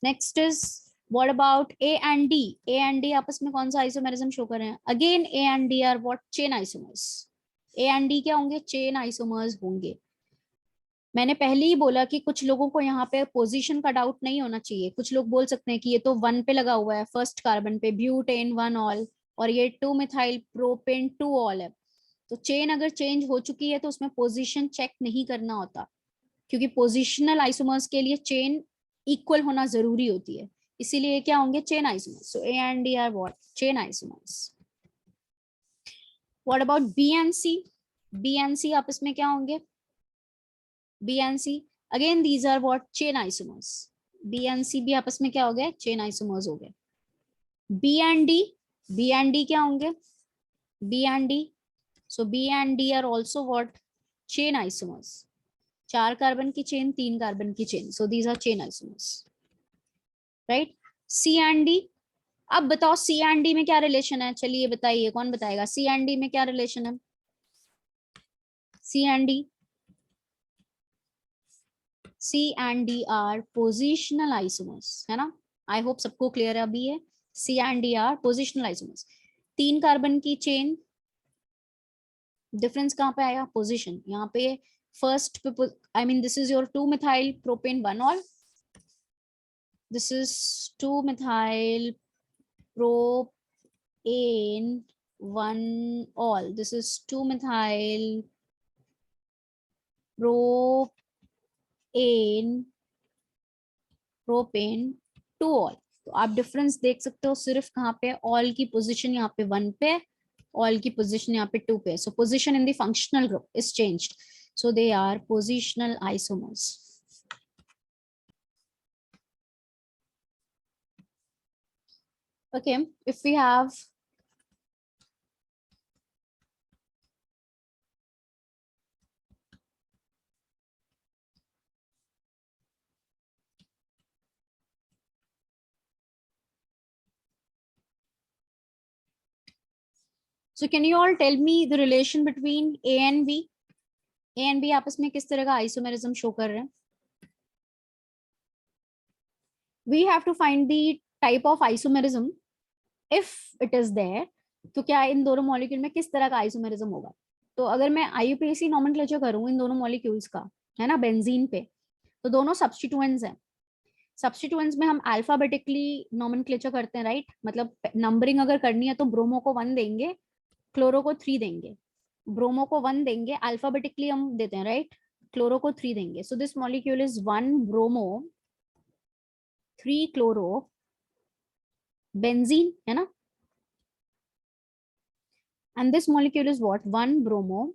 Next is what about A and D? A and D आपस में कौन सा आइसोमेरिज्म शो कर रहे हैं? Again A and D are what? Chain isomers. A and D क्या होंगे? Chain isomers होंगे। मैंने पहले ही बोला कि कुछ लोगों को यहाँ पे पोजीशन का डाउट नहीं होना चाहिए। कुछ लोग बोल सकते हैं कि ये तो 1 पे लगा हुआ है, फर्स्ट कार्बन पे, ब्यूटेन 1 ऑल, और ये 2 मिथाइल प्रोपेन 2 ऑल है। तो चेन अगर चेंज हो चुकी है तो उसमें पोजीशन चेक नहीं करना होता, क्योंकि पोजिशनल आइसोमर्स के लिए चेन इक्वल होना जरूरी होती है, इसीलिए क्या होंगे? Chain isomers. So A and D are what? Chain isomers. What about B and C? B and C आपस में क्या होंगे? B and C, again these are what? Chain isomers. B and C भी आपस में क्या हो गए? चेन आइसोमर्स हो गए। B and D, B and D क्या होंगे? B and D, so B and D are also what? Chain isomers. 4 carbon की चेन, 3 कार्बन की chain, so these are chain isomers, right. C and D, अब बताओ सी and D में क्या relation है? चलिए बताइए, कौन बताएगा? सी एंड डी में क्या रिलेशन है? C and D, C and D are positional isomers, है ना? आई होप सबको क्लियर है अभी ये। C and D are positional isomers. 3 carbon की चेन, डिफरेंस कहाँ पे आया? पोजिशन। यहाँ पे फर्स्ट पे, I mean this is your 2 methyl propane 1 ol, this is 2 methyl propane 1 all, this is 2 methyl propane propane 2 all। तो आप डिफरेंस देख सकते हो सिर्फ कहाँ पे? ऑल की पोजीशन यहाँ पे 1 पे, ऑल की पोजीशन यहाँ पे 2 पे। So position in the functional group is changed, so they are positional isomers. Okay, if we have so can you all tell me the relation between A and B? A and B आपस में किस तरह का isomerism show कर रहे हैं? We have to find the type of isomerism if it is there, तो क्या इन दोनों मॉलिक्यूल में किस तरह का आइसोमेरिज्म होगा? तो अगर मैं आईयूपीएसी नोमेनक्लेचर करूं इन दोनों मॉलिक्यूल्स का, है ना, बेंजीन पे, तो दोनों सब्स्टिट्यूएंट्स हैं। सब्स्टिट्यूएंट्स में हम अल्फाबेटिकली नोमेनक्लेचर करते हैं, राइट? मतलब नंबरिंग अगर करनी है तो ब्रोमो को 1 देंगे, क्लोरो को 3 देंगे। ब्रोमो को 1 देंगे, अल्फाबेटिकली हम देते हैं, राइट? क्लोरो को 3 देंगे। So this molecule is 1 bromo 3 chloro benzene, है ना? And this molecule is what? 1 bromo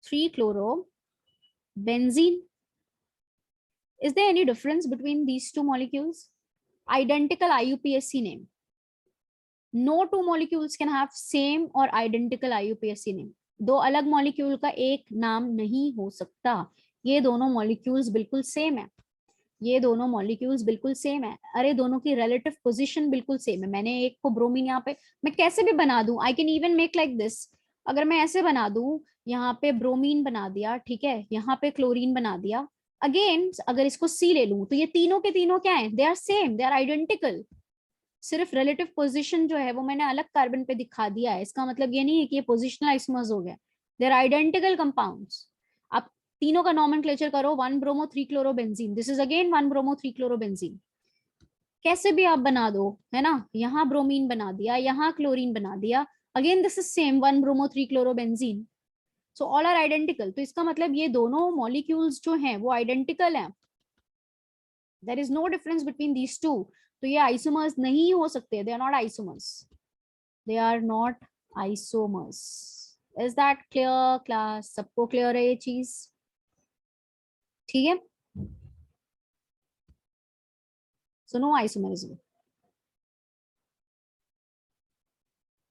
3 chloro benzene. Is there any difference between these two molecules? Identical IUPAC name. No two molecules can have same or identical IUPAC name. दो अलग molecule का एक नाम नहीं हो सकता। ये दोनों मॉलिक्यूल्स बिल्कुल सेम है, ये दोनों मॉलिक्यूल्स बिल्कुल सेम है। अरे दोनों की रिलेटिव पोजीशन बिल्कुल सेम है। मैंने एक को ब्रोमीन यहाँ पे मैं कैसे भी बना दूं, I can even make like this. अगर मैं ऐसे बना दूं, यहाँ पे ब्रोमीन बना दिया, ठीक है, यहाँ पे क्लोरीन बना दिया, अगेन अगर इसको सी ले लूं तो ये तीनों के तीनों क्या है? They are same, they are identical. सिर्फ रिलेटिव पोजीशन जो है वो मैंने अलग कार्बन पे दिखा दिया है, इसका मतलब ये नहीं है कि ये पोजिशनल आइसोमर्स हो गया। They are identical compounds. तीनों का नॉमेनक्लेचर करो, 1 bromo 3 chloro benzene, this is again 1 bromo 3 chloro benzene. कैसे भी आप बना दो, है ना, यहाँ ब्रोमीन बना दिया, यहाँ क्लोरीन बना दिया, again this is same 1 bromo 3 chlorobenzene, so all are identical. तो इसका मतलब ये दोनों मॉलिक्यूल्स जो हैं वो आइडेंटिकल हैं, there is no difference between these two. तो ये आइसोमर्स नहीं हो सकते, they are not isomers, they are not isomers. Is that clear class? सबको क्लियर है ये चीज? ठीक है, सो नो आइसोमरिज्म।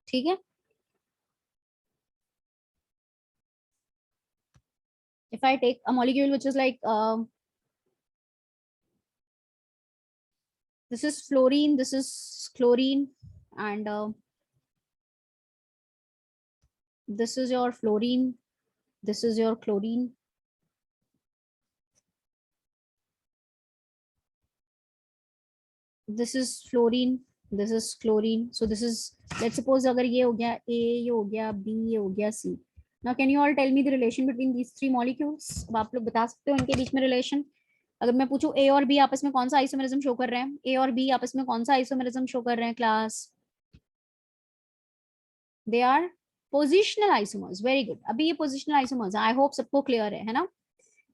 ठीक है, if I take a molecule which is like this is fluorine, this is chlorine, and this is your fluorine, this is your chlorine, this is fluorine, this is chlorine, so this is, let's suppose अगर ये हो गया A, ये हो गया B, ये हो गया C. Now can you all tell me the relation between these three molecules? अब आप लोग बता सकते हो इनके बीच में relation? अगर मैं पूछूं A और B आपस में कौन सा आइसोमेरिज्म शो कर रहे हैं, A और B आपस में कौन सा आइसोमेरिज्म शो कर रहे हैं class? They are positional isomers. Very good, अभी ये पोजिशनल आइसोमर्स, आई होप सबको क्लियर है ना,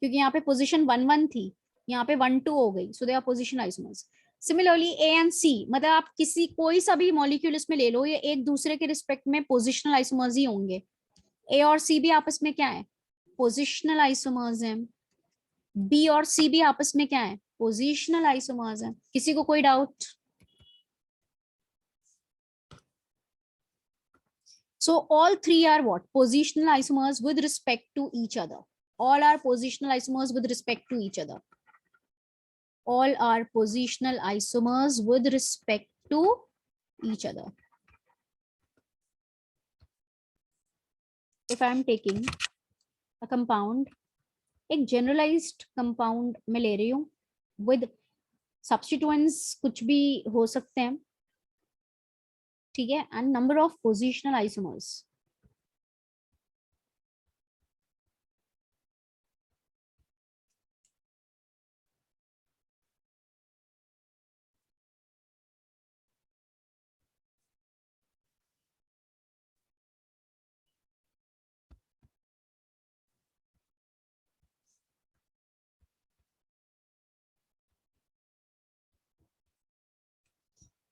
क्योंकि यहाँ पे पोजीशन 1 1 थी, यहाँ पे 1 2 हो गई, so they are positional isomers. Similarly A and C, मतलब आप किसी कोई सा भी मॉलिक्यूल इसमें ले लो, ये एक दूसरे के रिस्पेक्ट में पोजिशनल आइसोमर्स ही होंगे। ए और सी भी आपस में क्या है? पोजिशनल आइसोमर्स हैं। बी और सी भी आपस में क्या है? पोजिशनल आइसोमर्स हैं। किसी को कोई doubt? So all three are what? Positional isomers with respect to each other. All are positional isomers with respect to each other. All are positional isomers with respect to each other. If I am taking a compound, एक generalized compound मैं ले रही हूँ with substituents कुछ भी हो सकते हैं, ठीक है, and number of positional isomers.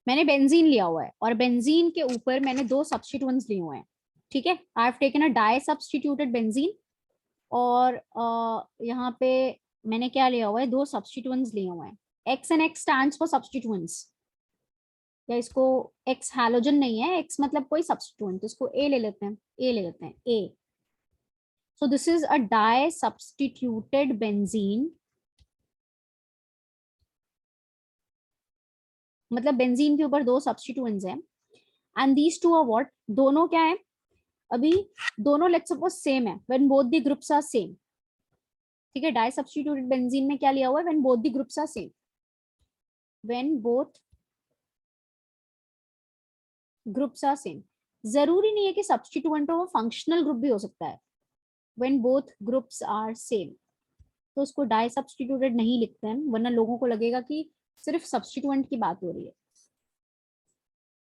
मैंने बेंजीन लिया हुआ है और बेंजीन के ऊपर मैंने 2 सब्स्टिट्यूएंट्स लिए हुए हैं, ठीक है, I have taken a di substituted benzene, और यहाँ पे मैंने क्या लिया हुआ है? 2 सब्स्टिट्यूएंट्स लिए हुए हैं। X and x stands for substituents, या इसको एक्स हैलोजन नहीं है, एक्स मतलब कोई सब्स्टिट्यूएंट, तो इसको ए ले लेते हैं, ए ले लेते हैं, A. So this is a di substituted benzene, मतलब बेंजीन के ऊपर 2 सब्स्टिट्यूएंट्स हैं, and these two are what? दोनों क्या है? अभी दोनों लेट्स सपोज सेम है, when both the groups are same, ठीक है, डाई सब्स्टिट्यूटेड बेंजीन में क्या लिया हुआ है? When both the groups are same, when both groups are same. जरूरी नहीं है कि सब्स्टिट्यूएंट हो, फंक्शनल ग्रुप भी हो सकता है, when both groups are same, तो उसको डाई सब्स्टिट्यूटेड नहीं लिखते हैं, वरना लोगों को लगेगा कि सिर्फ सब्स्टिट्यूएंट की बात हो रही है।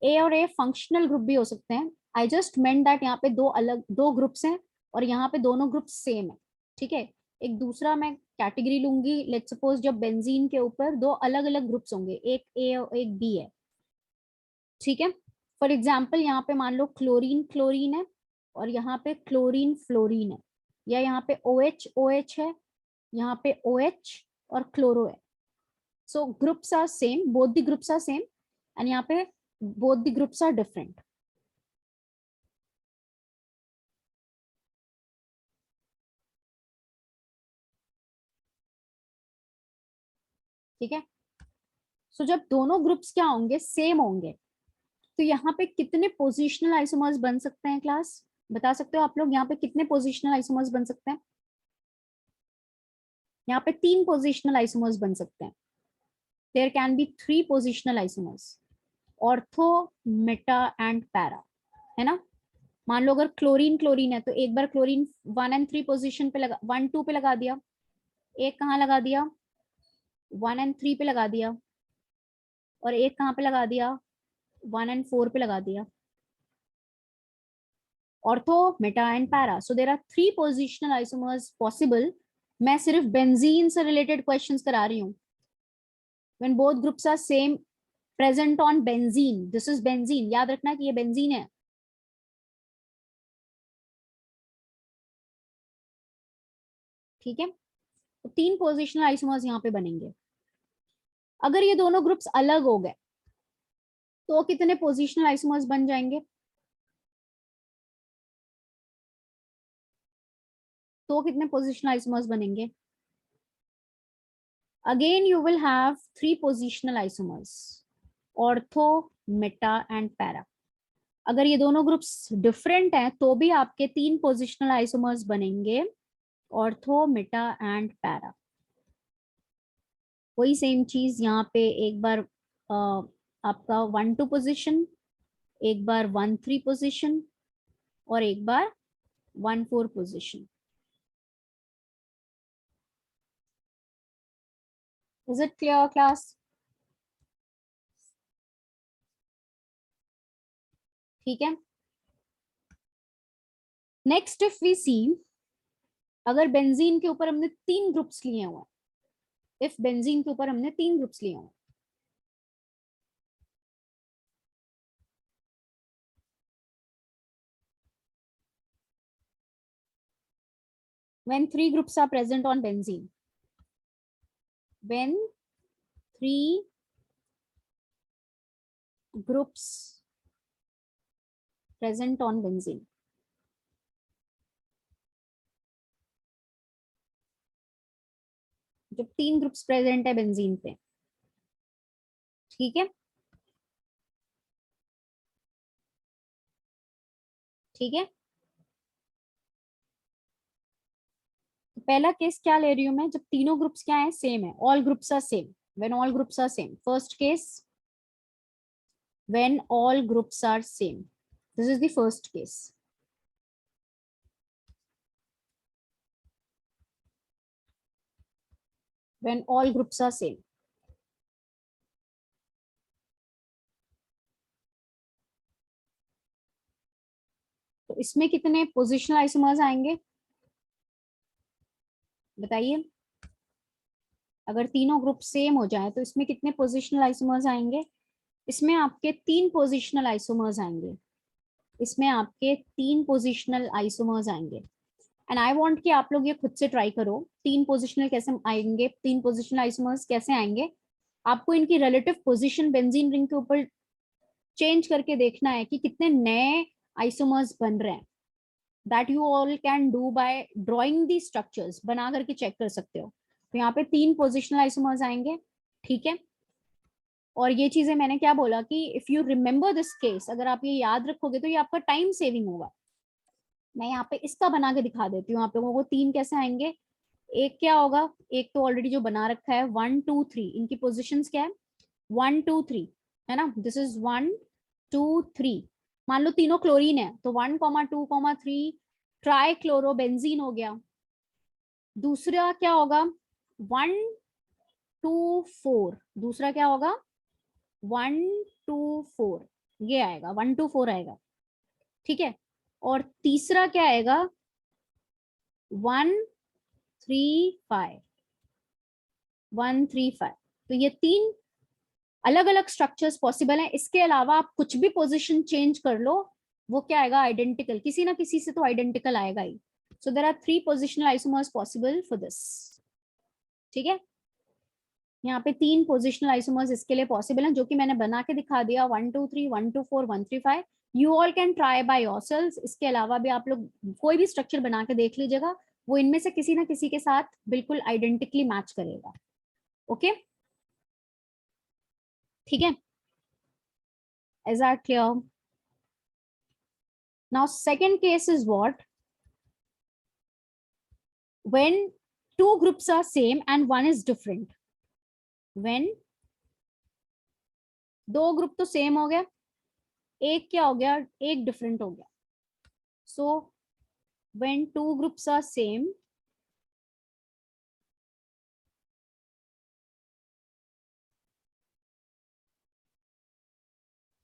ए और ए फंक्शनल ग्रुप भी हो सकते हैं, आई जस्ट मेंट दैट यहाँ पे दो ग्रुप्स हैं और यहाँ पे दोनों ग्रुप सेम है, ठीक है। एक दूसरा मैं कैटेगरी लूंगी, लेट्स सपोज जब बेंजीन के ऊपर 2 अलग अलग ग्रुप्स होंगे, एक ए और एक बी है, ठीक है। फॉर एग्जाम्पल यहाँ पे मान लो क्लोरीन क्लोरीन है और यहाँ पे क्लोरीन फ्लोरीन है, या यहाँ पे OH OH है, यहाँ पे OH और क्लोरो है। So groups are same, both the groups are same, and यहाँ पे both the groups are different. ठीक है, सो जब दोनों ग्रुप्स क्या होंगे? सेम होंगे, तो यहाँ पे कितने पोजिशनल आइसोमर्स बन सकते हैं क्लास? बता सकते हो आप लोग यहाँ पे कितने पोजिशनल आइसोमर्स बन सकते हैं? यहाँ पे 3 पोजिशनल आइसोमर्स बन सकते हैं। There can be 3 positional isomers, ortho, meta and para, है ना। मान लो अगर क्लोरीन क्लोरीन है तो एक बार क्लोरीन 1 and 3 पोजिशन पे लगा, 1 2 पे लगा दिया, एक कहाँ लगा दिया? 1 and 3 पे लगा दिया, और एक कहाँ पे लगा दिया, 1 and 4 पे लगा दिया, ortho, meta and para. So there are 3 positional isomers possible. मैं सिर्फ बेंजीन से रिलेटेड क्वेश्चंस करा रही हूँ. When both groups are same present on benzene, this is benzene, याद रखना कि ये बेंजीन है. ठीक है, तो 3 पोजिशनल आइसोमर्स यहाँ पे बनेंगे. अगर ये दोनों ग्रुप्स अलग हो गए तो कितने पोजिशनल आइसोमर्स बन जाएंगे? तो कितने पोजिशनल आइसोमर्स बनेंगे? Again you will have 3 positional isomers, ortho, meta and para. अगर ये दोनों ग्रुप्स डिफरेंट हैं तो भी आपके 3 पोजिशनल आइसोमर्स बनेंगे, ऑर्थो, मेटा एंड पैरा. वही सेम चीज यहाँ पे एक बार आपका 1-2 पोजिशन, एक बार 1-3 पोजिशन और एक बार 1-4 position. Is it clear class? ठीक है. नेक्स्ट इफ वी सी, अगर बेंजीन के ऊपर हमने 3 ग्रुप्स लिए हुए, इफ बेंजीन के ऊपर हमने 3 ग्रुप्स लिए हुए, when 3 groups are present on benzene, when 3 groups present on benzene, जब 3 ग्रुप्स प्रेजेंट है बेंजीन पे, ठीक है, ठीक है. तो पहला केस क्या ले रही हूं मैं, जब तीनों ग्रुप्स क्या है, सेम है, all groups are same. When all groups are same, first case, when all groups are same, this is the first case. When all groups are same, तो इसमें कितने पोजिशनल आइसोमर्स आएंगे बताइए? अगर तीनों ग्रुप सेम हो जाए तो इसमें कितने पोजिशनल आइसोमर्स आएंगे? इसमें आपके 3 पोजिशनल आइसोमर्स आएंगे. इसमें आपके 3 पोजिशनल आइसोमर्स आएंगे. एंड आई वांट कि आप लोग ये खुद से ट्राई करो. 3 पोजिशनल कैसे आएंगे, 3 पोजिशनल आइसोमर्स कैसे आएंगे? आपको इनकी रिलेटिव पोजिशन बेंजीन रिंग के ऊपर चेंज करके देखना है कि कितने नए आइसोमर्स बन रहे हैं. That you all can do by drawing the structures, बना करके चेक कर सकते हो. तो यहाँ पे 3 पोजिशनल आइसोमर्स आएंगे. ठीक है, और ये चीजें मैंने क्या बोला कि if you remember this case, अगर आप ये याद रखोगे तो ये आपका टाइम सेविंग होगा. मैं यहाँ पे इसका बना के दिखा देती हूँ आप लोगों को. 3 कैसे आएंगे? एक क्या होगा, एक तो ऑलरेडी जो बना रखा है 1 2 3, इनकी पोजिशंस क्या है, 1 2 3 है ना. This is 1 2 3. मान लो तीनों क्लोरीन है तो 1,2,3 ट्राई क्लोरोबेंजीन हो गया. दूसरा क्या होगा, 1 2 4. दूसरा क्या होगा, 1 2 4. ये आएगा 1 2 4 आएगा. ठीक है, और तीसरा क्या आएगा, 1 3 5. 1 3 5. तो ये 3 अलग अलग स्ट्रक्चर्स पॉसिबल हैं. इसके अलावा आप कुछ भी पोजीशन चेंज कर लो, वो क्या आएगा, आइडेंटिकल. किसी ना किसी से तो आइडेंटिकल आएगा ही. So there are 3 positional isomers possible for this. ठीक है, यहाँ पे 3 पोजिशनल आइसोमर्स इसके लिए पॉसिबल हैं, जो कि मैंने बना के दिखा दिया. 1 2 3, 1 2 4, 1 3 5. You all can try by yourselves. इसके अलावा भी आप लोग कोई भी स्ट्रक्चर बना के देख लीजिएगा, वो इनमें से किसी ना किसी के साथ बिल्कुल आइडेंटिकली मैच करेगा. ओके, ठीक है. Is that clear? Now second case is what, when 2 groups are same and one is different. When 2 group तो सेम हो गया, एक क्या हो गया, एक डिफरेंट हो गया. सो when 2 groups are same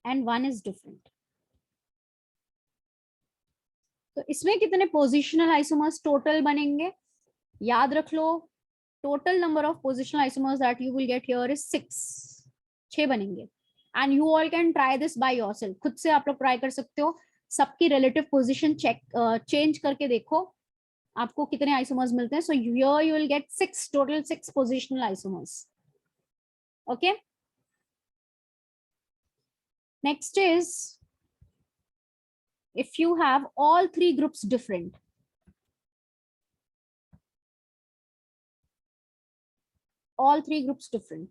and one is different. तो इसमें कितने पोजिशनल आइसोमर्स टोटल बनेंगे? याद रख लो, total number of positional isomers that you will get here is 6. 6 बनेंगे. And you all can try this by yourself. खुद से आप लोग ट्राई कर सकते हो. सबकी रिलेटिव पोजीशन चेंज करके देखो आपको कितने आइसोमर्स मिलते हैं. So here you will gate 6, total 6 positional isomers. Okay, next is if you have all 3 groups different, all 3 groups different,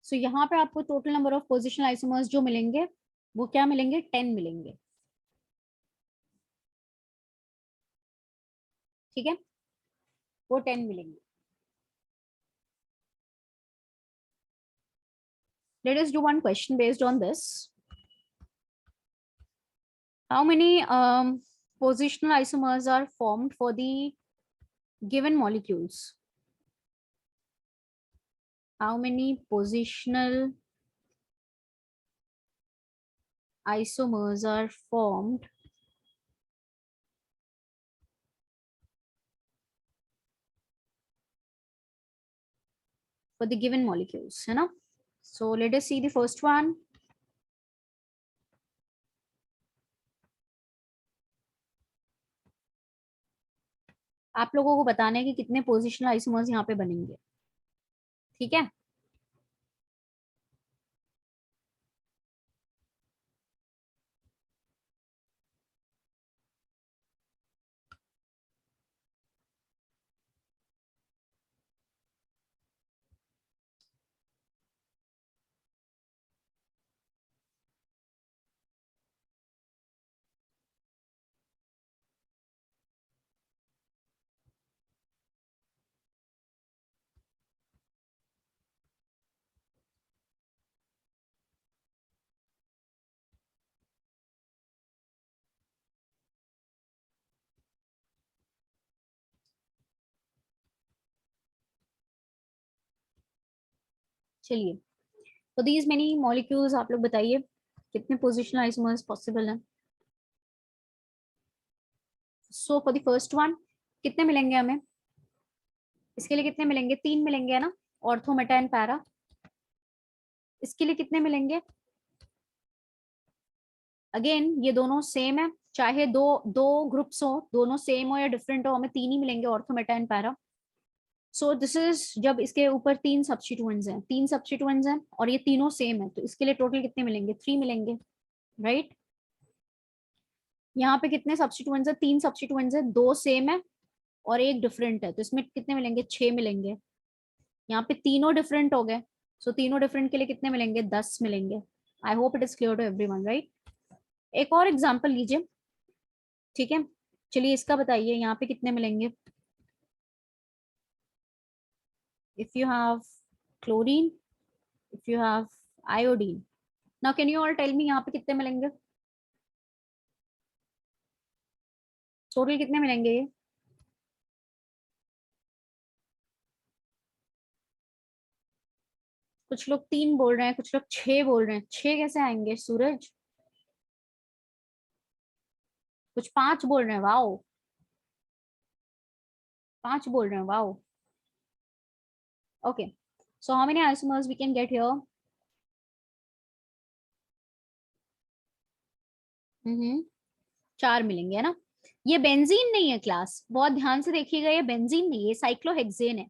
so यहाँ पे आपको total number of positional isomers जो मिलेंगे वो क्या मिलेंगे? 10 मिलेंगे. ठीक है, वो 10 मिलेंगे. Let us do one question based on this. How many positional isomers are formed for the given molecules? How many positional isomers are formed for the given molecules, है ना? So let us see the first one. आप लोगों को बताना है कि कितने positional isomers यहाँ पे बनेंगे. ठीक है, चलिए. तो दीज मेनी मॉलिक्यूल्स आप लोग बताइए कितने पोजिशनल आइसोमर्स पॉसिबल हैं. So for the first one कितने मिलेंगे हमें? इसके लिए कितने मिलेंगे? 3 मिलेंगे, है ना? Ortho, meta and para. इसके लिए कितने मिलेंगे? अगेन ये दोनों सेम है, चाहे दो दो ग्रुप्स हो, दोनों सेम हो या डिफरेंट हो, हमें 3 ही मिलेंगे, ortho, meta and para. So this is जब इसके ऊपर 3 सब्स्टिट्यूएंट्स हैं, 3 सब्स्टिट्यूएंट्स हैं और ये तीनों सेम है, तो इसके लिए टोटल कितने मिलेंगे? 3 मिलेंगे, राइट? यहाँ पे कितने सब्स्टिट्यूएंट्स है? 3 सब्स्टिट्यूएंट्स है, 2 सेम है और एक डिफरेंट है, तो इसमें कितने मिलेंगे? 6 मिलेंगे. यहाँ पे तीनों डिफरेंट हो गए, सो तीनों डिफरेंट के लिए कितने मिलेंगे? 10 मिलेंगे. I hope it is clear to everyone, right? एक और एग्जांपल लीजिए. ठीक है, चलिए इसका बताइए यहाँ पे कितने मिलेंगे? If you have chlorine, if you have iodine, now can you all tell me यहाँ पे कितने मिलेंगे? टोटल कितने मिलेंगे ये? कुछ लोग 3 बोल रहे हैं, कुछ लोग 6 बोल रहे हैं. 6 कैसे आएंगे सूरज? कुछ 5 बोल रहे हैं. वाओ, 5 बोल रहे हैं. Wow. Okay, so how many isomers we can get here? Hmm, 4 मिलेंगे, है ना? ये बेंजीन नहीं है क्लास, बहुत ध्यान से देखिएगा. ये बेंजीन नहीं है, साइक्लोहेक्सेन है.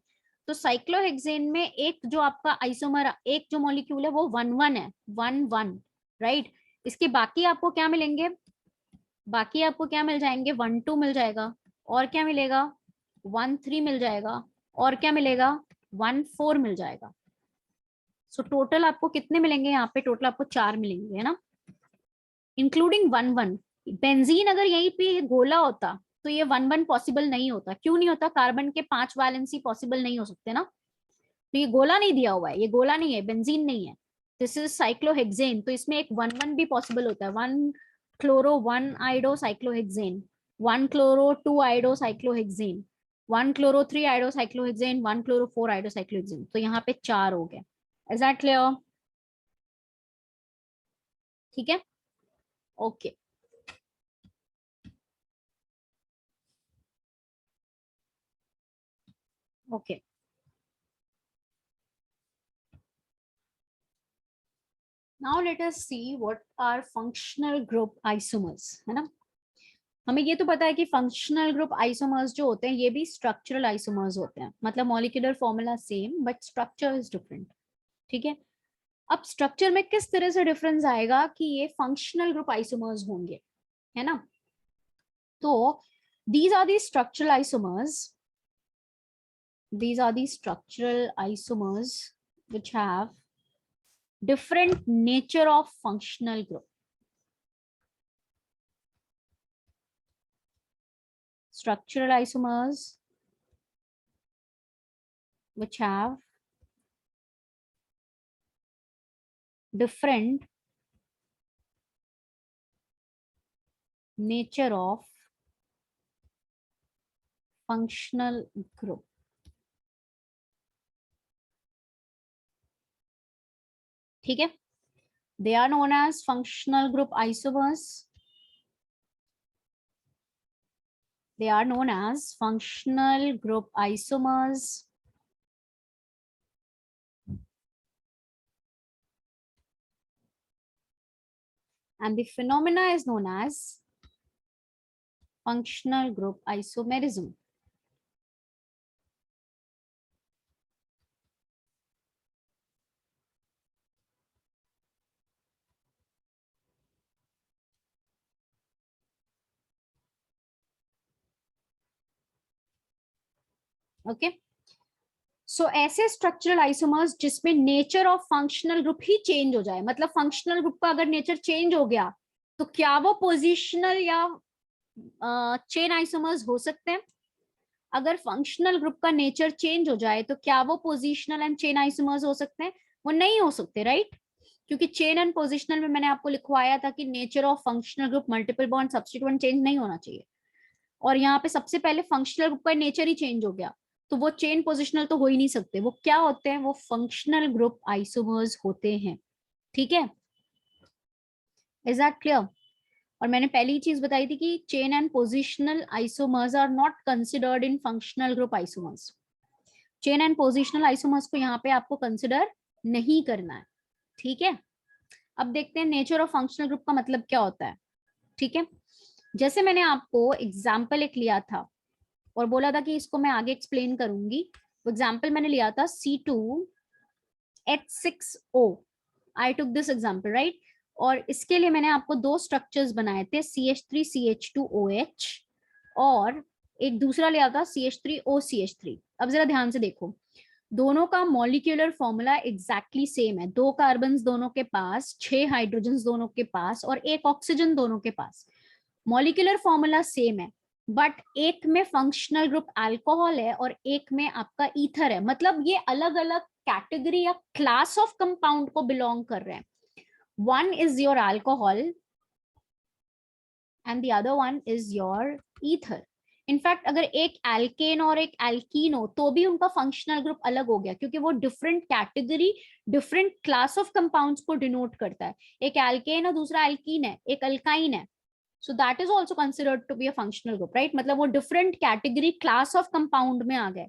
तो साइक्लोहेक्सेन में एक जो आपका आइसोमर, एक जो मॉलिक्यूल है वो 1 1 है, 1 1, राइट? इसके बाकी आपको क्या मिलेंगे? बाकी आपको क्या मिल जाएंगे? 1 2 मिल जाएगा, और क्या मिलेगा? 1 3 मिल जाएगा, और क्या मिलेगा? 1 4 मिल जाएगा. सो टोटल आपको कितने मिलेंगे यहाँ पे? टोटल आपको 4 मिलेंगे, है ना? इंक्लूडिंग 1 1. बेंजीन अगर यहीं पे गोला होता तो ये 1 1 पॉसिबल नहीं होता. क्यों नहीं होता? कार्बन के 5 वैलेंसी पॉसिबल नहीं हो सकते ना. तो ये गोला नहीं दिया हुआ है, ये गोला नहीं है, बेंजीन नहीं है. दिस इज साइक्लोहेक्सेन, तो इसमें एक 1 1 भी पॉसिबल होता है. 1 chloro 1 आइडो cyclohexane, 1 chloro 2 आइडो cyclohexane. 1 chloro 3 iodocyclohexane, 1 chloro 4 iodocyclohexane, तो यहाँ पे 4 हो गए. Is that clear? ठीक है, okay. Okay, now let us see what are functional group isomers, है ना. हमें ये तो पता है कि फंक्शनल ग्रुप आइसोमर्स जो होते हैं ये भी स्ट्रक्चरल आइसोमर्स होते हैं, मतलब molecular formula same but structure is different. ठीक है, अब स्ट्रक्चर में किस तरह से डिफरेंस आएगा कि ये फंक्शनल ग्रुप आइसोमर्स होंगे, है ना. तो these are the structural isomers, these are the structural isomers which have different nature of functional group. Structural isomers which have different nature of functional group. ठीक है, they are known as functional group isomers. They are known as functional group isomers. And the phenomena is known as functional group isomerism. Okay, so ऐसे structural isomers जिसमें nature of functional group ही change हो जाए, मतलब functional group का अगर nature change हो गया तो क्या वो पोजिशनल या चेन आइसोमर्स हो सकते हैं. अगर फंक्शनल ग्रुप का नेचर चेंज हो जाए तो क्या वो पोजिशनल एंड चेन आइसोमर्स हो सकते हैं? वो नहीं हो सकते, राइट. क्योंकि चेन एंड पोजिशनल में मैंने आपको लिखवाया था कि nature of functional group multiple bond substituent change नहीं होना चाहिए, और यहाँ पे सबसे पहले फंक्शनल ग्रुप का नेचर ही चेंज हो गया तो वो चेन पोजिशनल तो हो ही नहीं सकते. वो क्या होते हैं? वो फंक्शनल ग्रुप आइसोमर्स होते हैं. ठीक है, इज दैट क्लियर? और मैंने पहली चीज बताई थी कि chain and positional isomers are not considered in functional group isomers. Chain and positional isomers को यहाँ पे आपको कंसिडर नहीं करना है. ठीक है, अब देखते हैं नेचर ऑफ फंक्शनल ग्रुप का मतलब क्या होता है. ठीक है, जैसे मैंने आपको एग्जाम्पल एक लिया था और बोला था कि इसको मैं आगे एक्सप्लेन करूंगी. वो एग्जाम्पल मैंने लिया था C2H6O. I took this example, right. और इसके लिए मैंने आपको दो स्ट्रक्चर्स बनाए थे, CH3CH2OH और एक दूसरा लिया था CH3OCH3. अब जरा ध्यान से देखो, दोनों का मॉलिक्यूलर फॉर्मूला एग्जैक्टली सेम है. 2 कार्बन दोनों के पास, 6 हाइड्रोजन दोनों के पास और 1 ऑक्सीजन दोनों के पास. मॉलिक्यूलर फॉर्मूला सेम है, बट एक में फंक्शनल ग्रुप अल्कोहल है और एक में आपका ईथर है. मतलब ये अलग अलग कैटेगरी या क्लास ऑफ कंपाउंड को बिलोंग कर रहे हैं. One is your alcohol and the other one is your ether. In fact अगर एक एल्केन और एक एल्कीन हो तो भी उनका फंक्शनल ग्रुप अलग हो गया, क्योंकि वो different category, different class of compounds को डिनोट करता है. एक एल्केन और दूसरा एल्कीन है, एक अल्काइन है. So that is also considered to be a functional group, right? मतलब वो different category class of compound में आ गए.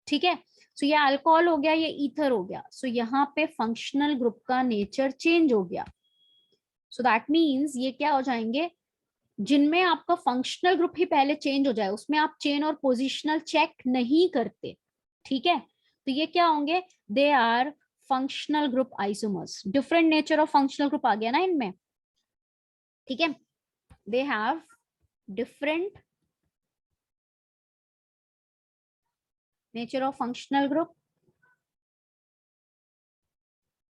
ठीक है, so ये अल्कोहल हो गया, ये ईथर हो गया. so यहाँ पे functional group का nature change हो गया. so that means ये क्या हो जाएंगे, जिनमें आपका फंक्शनल ग्रुप ही पहले चेंज हो जाए उसमें आप चेन और पोजिशनल चेक नहीं करते. ठीक है, तो ये क्या होंगे? They are functional group isomers. Different nature of functional group आ गया ना इनमें. ठीक है, they have different nature of functional group.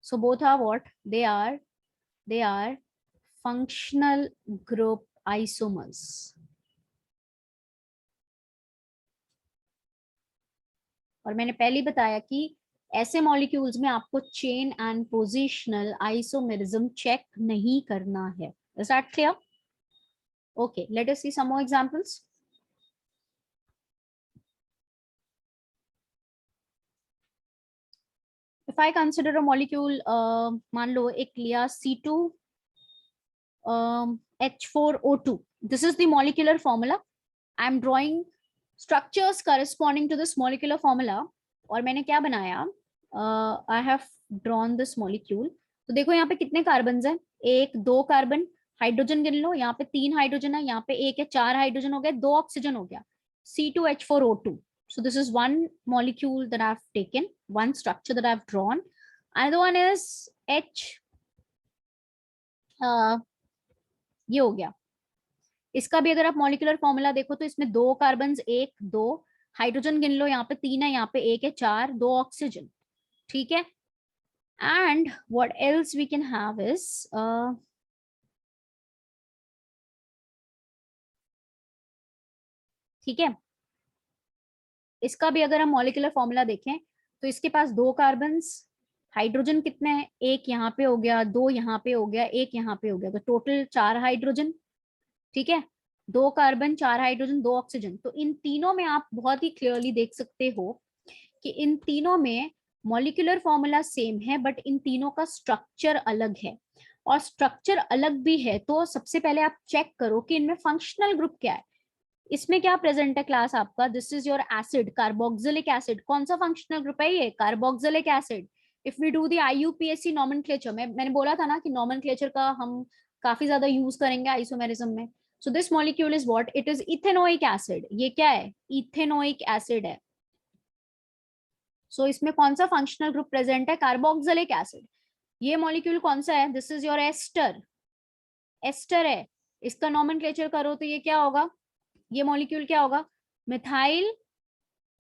So both are what? They are functional group isomers. और मैंने पहले बताया कि ऐसे मॉलिक्यूल्स में आपको chain and positional isomerism check नहीं करना है. Is that clear? Okay, let us see some more examples. if I consider a molecule, मान लो एक लिया C2 H4O2. This is the molecular formula. I am drawing structures corresponding to this molecular formula. और मैंने क्या बनाया, I have drawn this molecule. तो देखो यहाँ पे कितने कार्बन हैं, एक दो कार्बन, हाइड्रोजन गिन लो, यहाँ पे 3 हाइड्रोजन है, यहाँ पे एक है, 4 हाइड्रोजन हो गया, 2 ऑक्सीजन हो गया, C2H4O2. So this is one molecule that I've taken, one structure that I've drawn. Another one is ये हो गया। इसका भी अगर आप मॉलिक्यूलर फॉर्मूला देखो तो इसमें 2 कार्बन, एक दो, हाइड्रोजन गिन लो, यहाँ पे 3 है, यहाँ पे एक है, 4, 2 ऑक्सीजन, ठीक है। And what else we can have is, ठीक है, इसका भी अगर हम मॉलिक्यूलर फॉर्मूला देखें तो इसके पास 2 कार्बन, हाइड्रोजन कितने हैं, एक यहाँ पे हो गया, 2 यहाँ पे हो गया, एक यहाँ पे हो गया, तो टोटल 4 हाइड्रोजन, ठीक है, 2 कार्बन, 4 हाइड्रोजन, 2 ऑक्सीजन। तो इन तीनों में आप बहुत ही क्लियरली देख सकते हो कि इन तीनों में मॉलिक्यूलर फॉर्मूला सेम है, बट इन तीनों का स्ट्रक्चर अलग है। और स्ट्रक्चर अलग भी है तो सबसे पहले आप चेक करो कि इनमें फंक्शनल ग्रुप क्या है। इसमें क्या प्रेजेंट है क्लास आपका, this is your acid, carboxylic acid. कौन सा फंक्शनल ग्रुप है ये, carboxylic acid. If we do the IUPAC nomenclature में, मैंने बोला था ना कि नॉमेनक्लेचर का हम काफी ज्यादा यूज करेंगे आइसोमेरिज्म में। So this molecule is what, it is ethanoic acid. ये क्या है, इथेनोइक एसिड है। सो इसमें कौन सा फंक्शनल ग्रुप प्रेजेंट है, कार्बोक्सिलिक एसिड। ये मॉलिक्यूल कौन सा है, this is your ester, ester है। इसका नॉमेनक्लेचर करो तो ये क्या होगा, ये मॉलिक्यूल क्या होगा, मिथाइल,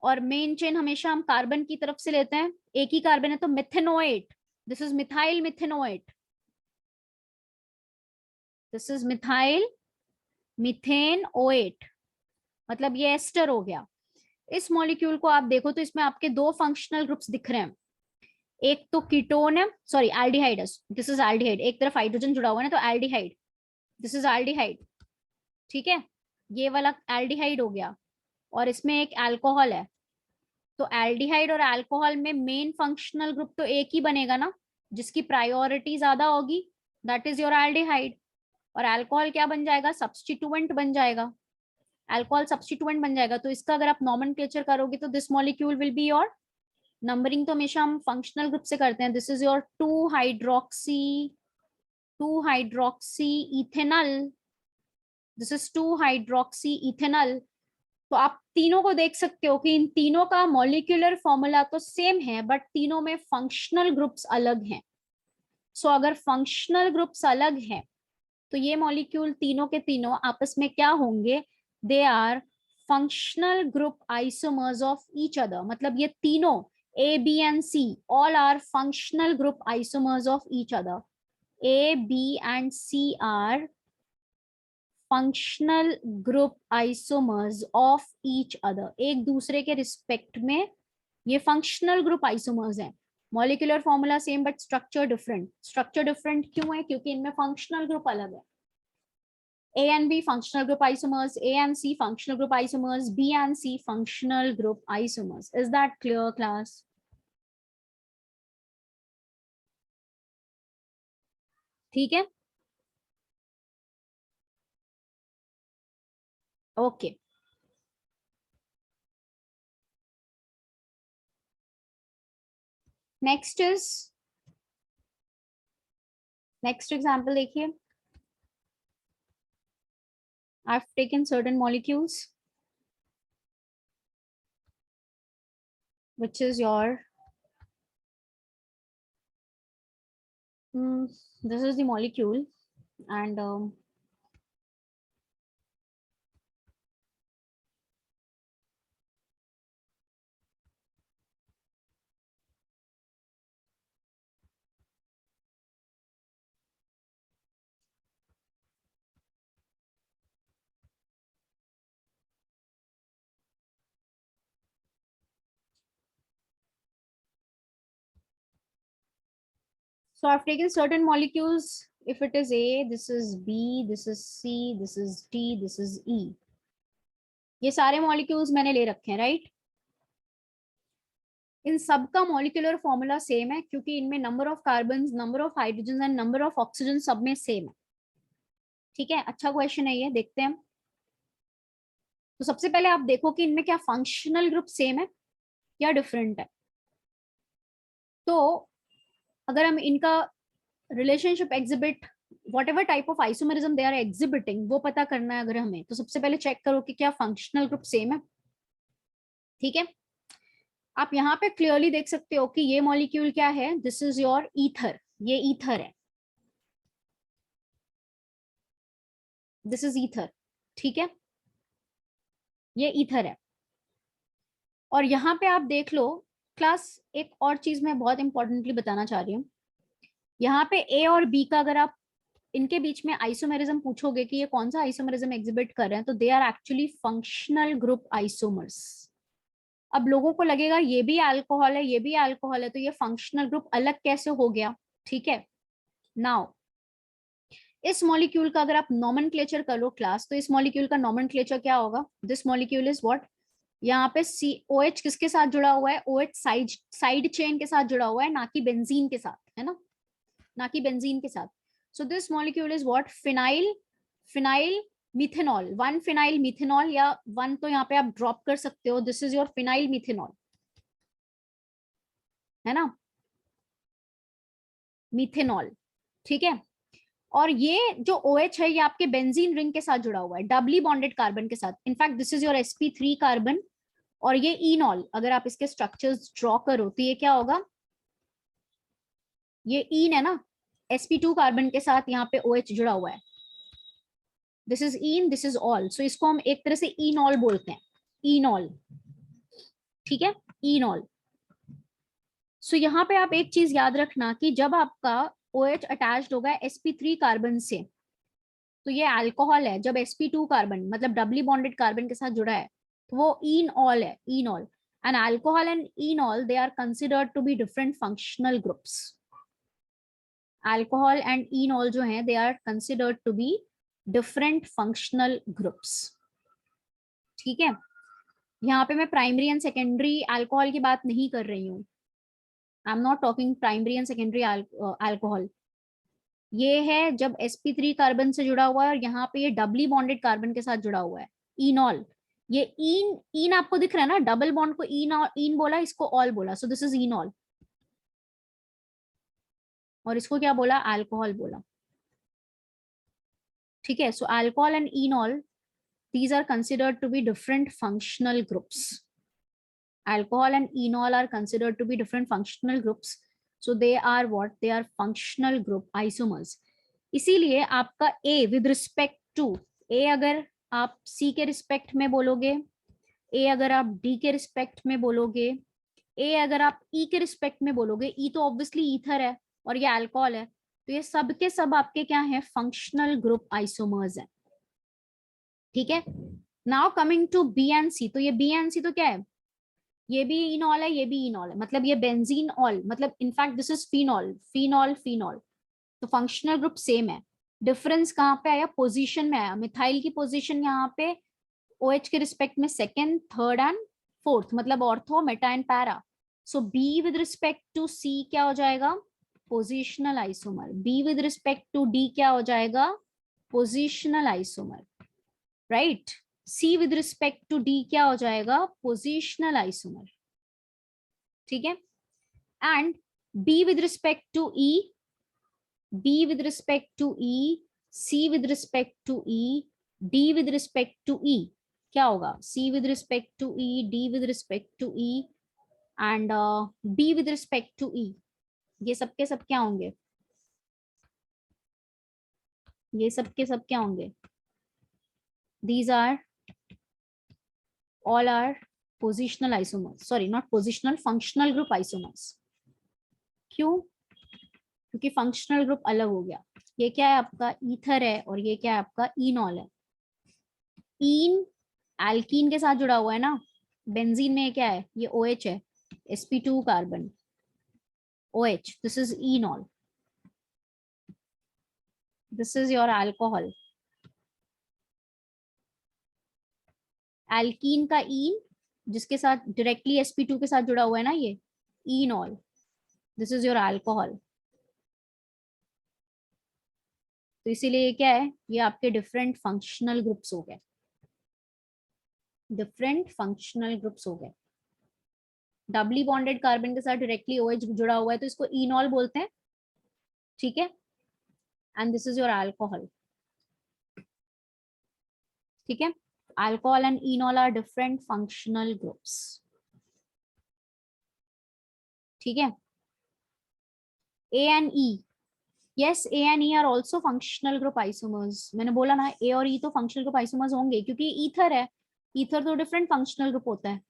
और मेन चेन हमेशा हम कार्बन की तरफ से लेते हैं, एक ही कार्बन है तो methanoate, this is methyl methanoate, this is methyl methanoate, मतलब ये एस्टर हो गया। इस मॉलिक्यूल को आप देखो तो इसमें आपके 2 फंक्शनल ग्रुप्स दिख रहे हैं, एक तो कीटोन है, सॉरी एल्डिहाइड है, दिस इज एल्डिहाइड, एक तरफ हाइड्रोजन जुड़ा हुआ है ना तो एल्डिहाइड, दिस इज एल्डिहाइड, ठीक है, ये वाला एल्डिहाइड हो गया। और इसमें एक अल्कोहल है, तो एल्डिहाइड और अल्कोहल में मेन फंक्शनल ग्रुप तो एक ही बनेगा ना, जिसकी प्रायोरिटी ज्यादा होगी, दैट इज योर एल्डिहाइड। और अल्कोहल क्या बन जाएगा, सब्स्टिट्यूएंट बन जाएगा, अल्कोहल सब्स्टिट्यूएंट बन जाएगा। तो इसका अगर आप नॉमेनक्लेचर करोगे तो this molecule will be your, numbering तो हमेशा हम फंक्शनल ग्रुप से करते हैं, this is your 2 hydroxy ethanal, this is 2 hydroxy ethanal. तो आप तीनों को देख सकते हो कि इन तीनों का मॉलिक्यूलर फॉर्मूला तो सेम है, बट तीनों में फंक्शनल ग्रुप्स अलग हैं। सो अगर फंक्शनल ग्रुप्स अलग हैं तो ये मॉलिक्यूल तीनों के तीनों आपस में क्या होंगे, they are functional group isomers of each other. मतलब ये तीनों A, B and C all are functional group isomers of each other. A, B and C are functional group isomers of each other, एक दूसरे के respect में ये functional group isomers हैं। Molecular formula same but structure different. Structure different क्यों है, क्योंकि इनमें फंक्शनल ग्रुप अलग है। A and B functional group isomers, A and C functional group isomers, B and C functional group isomers. Is that clear, class? ठीक है, okay. Next is, next example देखिए। I've taken certain molecules, which is your, this is the molecule, and so I've taken certain molecules. If it is A, this is B, this is C, this is D, this is E. ये सारे molecules मैंने ले रखे हैं, right? इन सब का molecular formula same है, क्योंकि इनमें number of carbon, number of hydrogen and number of oxygen सब में सेम है। ठीक है, अच्छा क्वेश्चन है ये, देखते हैं। तो सबसे पहले आप देखो कि इनमें क्या फंक्शनल ग्रुप सेम है या डिफरेंट है। तो अगर हम इनका relationship exhibit, whatever type of isomerism they are exhibiting, वो पता करना है अगर हमें, तो सबसे पहले चेक करो कि क्या फंक्शनल ग्रुप सेम है। ठीक है, आप यहाँ पे क्लियरली देख सकते हो कि ये मॉलिक्यूल क्या है, दिस इज योर ईथर, ये ईथर है, दिस इज ईथर। ठीक है, ये ईथर है। और यहाँ पे आप देख लो क्लास, एक और चीज मैं बहुत इंपॉर्टेंटली बताना चाह रही हूँ। यहाँ पे ए और बी का अगर आप इनके बीच में आइसोमेरिज्म पूछोगे कि ये कौन सा आइसोमेरिज्म एग्जिबिट कर रहे हैं, तो they are actually functional group isomers. अब लोगों को लगेगा ये भी अल्कोहल है, ये भी अल्कोहल है, तो ये फंक्शनल ग्रुप अलग कैसे हो गया। ठीक है, नाउ इस मॉलिक्यूल का अगर आप नॉमेनक्लेचर कर लो क्लास, तो इस मॉलिक्यूल का नॉमेनक्लेचर क्या होगा, दिस मॉलिक्यूल इज व्हाट, यहाँ पे सी ओ एच किसके साथ जुड़ा हुआ है, ओ एच साइड चेन के साथ जुड़ा हुआ है, ना कि बेंजीन के साथ, है ना, ना कि बेंजीन के साथ। So this molecule is what, phenyl, phenyl methanol, one phenyl methanol, या वन तो यहाँ पे आप ड्रॉप कर सकते हो, this is your phenyl methanol, है ना, मिथेनॉल। ठीक है, और ये जो OH है ये आपके बेंजीन रिंग के साथ जुड़ा हुआ है, डबली बॉन्डेड कार्बन के साथ। In fact this is your sp3 carbon, और ये इनॉल, अगर आप इसके स्ट्रक्चर्स ड्रॉ करो तो ये क्या होगा, ये इन है ना, sp2 कार्बन के साथ यहाँ पे OH जुड़ा हुआ है, this is ene, this is ol, so इसको हम एक तरह से इनॉल बोलते हैं, इनॉल। ठीक है, इनॉल। सो यहाँ पे आप एक चीज याद रखना कि जब आपका OH अटैच्ड होगा sp3 कार्बन से, तो ये अल्कोहल है। जब sp2 कार्बन मतलब डबली बॉन्डेड कार्बन के साथ जुड़ा है, तो वो इनॉल है, enol. And alcohol and enol they are considered to be different functional groups. Alcohol and enol जो हैं they are considered to be different functional groups. ठीक है, यहाँ पे मैं प्राइमरी एंड सेकेंडरी अल्कोहल की बात नहीं कर रही हूँ, I am not talking primary and secondary alcohol. ये है जब sp3 कार्बन से जुड़ा हुआ है, और यहाँ पे ये डबली बॉन्डेड कार्बन के साथ जुड़ा हुआ है, इनॉल। ये इन इन आपको दिख रहा है ना, डबल बॉन्ड को इन, और इन बोला, इसको ऑल बोला, सो दिस इज इनॉल। और इसको क्या बोला, अल्कोहल बोला। ठीक है, so alcohol and enol, these are considered to be different functional groups. Alcohol and enol are considered to be different functional groups, so they are what, they are functional group isomers. इसीलिए आपका A with respect to, A अगर आप C के respect में बोलोगे, A अगर आप D के रिस्पेक्ट में बोलोगे, A अगर आप E के रिस्पेक्ट में बोलोगे, E तो ऑब्वियसली ईथर है और ये अल्कोहल है, तो ये सब के सब आपके क्या है, फंक्शनल ग्रुप आइसोमर्स है। ठीक है, now coming to B and C, तो ये बी एंड सी तो क्या है, ये भी इनॉल है, ये भी इनॉल है, मतलब ये बेंजीन ऑल, मतलब in fact this is phenol, phenol phenol. तो फंक्शनल ग्रुप सेम है। डिफरेंस कहाँ पे आया, पोजीशन में आया। मिथाइल की पोजीशन यहाँ पे OH के रिस्पेक्ट में सेकेंड, थर्ड एंड फोर्थ, मतलब ortho, meta and para. So B with respect to C क्या हो जाएगा, positional isomer. B with respect to D क्या हो जाएगा, positional isomer, right. C with respect to D क्या हो जाएगा, पोजिशनल आइसोमर। ठीक है, and B with respect to E, B with respect to E, C with respect to E, D with respect to E क्या होगा, सी with respect to E, D with respect to E, and B with respect to E. ये सब के सब क्या होंगे, ये सब के सब क्या होंगे, these are all are positional isomers, sorry not positional, functional group isomers। क्यों, क्योंकि फंक्शनल ग्रुप अलग हो गया। ये क्या है आपका, ईथर है, और ये क्या है आपका, इनॉल है। इन एल्कीन के साथ जुड़ा हुआ है ना, बेंजीन में क्या है, ये OH है, sp2 carbon, OH, this is इनॉल, this is your alcohol. Alkene का इन जिसके साथ डायरेक्टली sp2 के साथ जुड़ा हुआ है ना, ये enol, this is your alcohol. तो इसीलिए ये क्या है, ये आपके डिफरेंट फंक्शनल ग्रुप्स हो गए, डिफरेंट फंक्शनल ग्रुप्स हो गए. डबली बॉन्डेड कार्बन के साथ डायरेक्टली OH जुड़ा हुआ है तो इसको इनॉल बोलते हैं. ठीक है, and this is your alcohol. ठीक है, alcohol and enol are different functional groups. ठीक है, A and E, yes, A and E are also functional group isomers. मैंने बोला ना A और E तो functional group isomers होंगे क्योंकि ईथर है, ईथर तो डिफरेंट फंक्शनल ग्रुप होता है.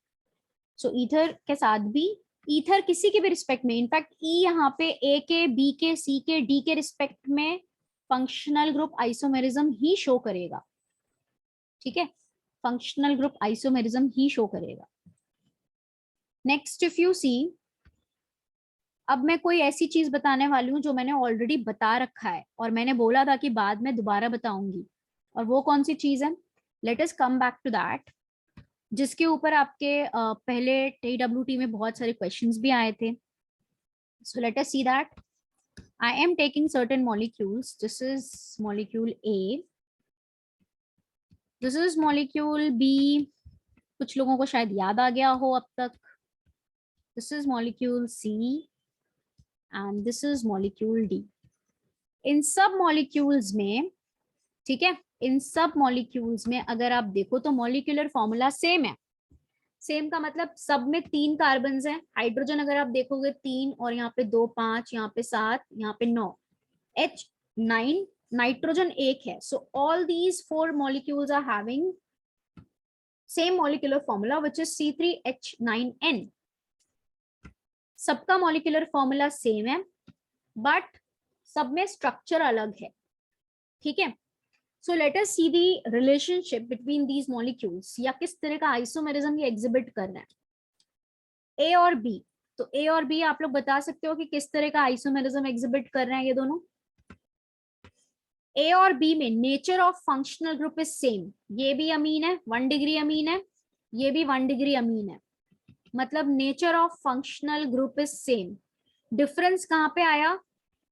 सो ईथर के साथ भी, ईथर किसी के भी रिस्पेक्ट में, इनफैक्ट E यहाँ पे A के, B के, C के, D के रिस्पेक्ट में फंक्शनल ग्रुप आइसोमेरिज्म ही शो करेगा. ठीक है, फंक्शनल ग्रुप आइसोमेरिज्म ही शो करेगा. नेक्स्ट इफ यू सी, अब मैं कोई ऐसी चीज बताने वाली हूँ जो मैंने ऑलरेडी बता रखा है और मैंने बोला था कि बाद में दोबारा बताऊंगी, और वो कौन सी चीज है, let us come back to that, जिसके ऊपर आपके पहले TWT में बहुत सारे क्वेश्चंस भी आए थे. सो let us see that. I am taking certain molecules. This is molecule A, this is molecule B, कुछ लोगों को शायद याद आ गया हो अब तक. This is molecule C and this is molecule D. इन सब मॉलिक्यूल्स में, ठीक है, इन सब मॉलिक्यूल्स में अगर आप देखो तो मॉलिक्यूलर फॉर्मूला सेम है. सेम का मतलब सब में 3 कार्बन हैं. हाइड्रोजन अगर आप देखोगे 3, और यहाँ पे 2 5, यहाँ पे 7, यहाँ पे 9, H9, नाइट्रोजन 1 है. So all these 4 molecules are having same molecular formula which is C3H9N. सबका मॉलिक्यूलर फॉर्मूला सेम है बट सब में स्ट्रक्चर अलग है. ठीक है, so let us see the relationship between these molecules, या किस तरह का आइसोमेरिज्म ये एग्जिबिट कर रहे हैं. ए और बी, तो ए और बी आप लोग बता सकते हो कि किस तरह का आइसोमेरिज्म एग्जिबिट कर रहे हैं ये दोनों. ए और बी में nature of functional group is same. ये भी अमीन है, 1 डिग्री अमीन है, ये भी 1 डिग्री अमीन है, मतलब nature of functional group is same. Difference कहाँ पे आया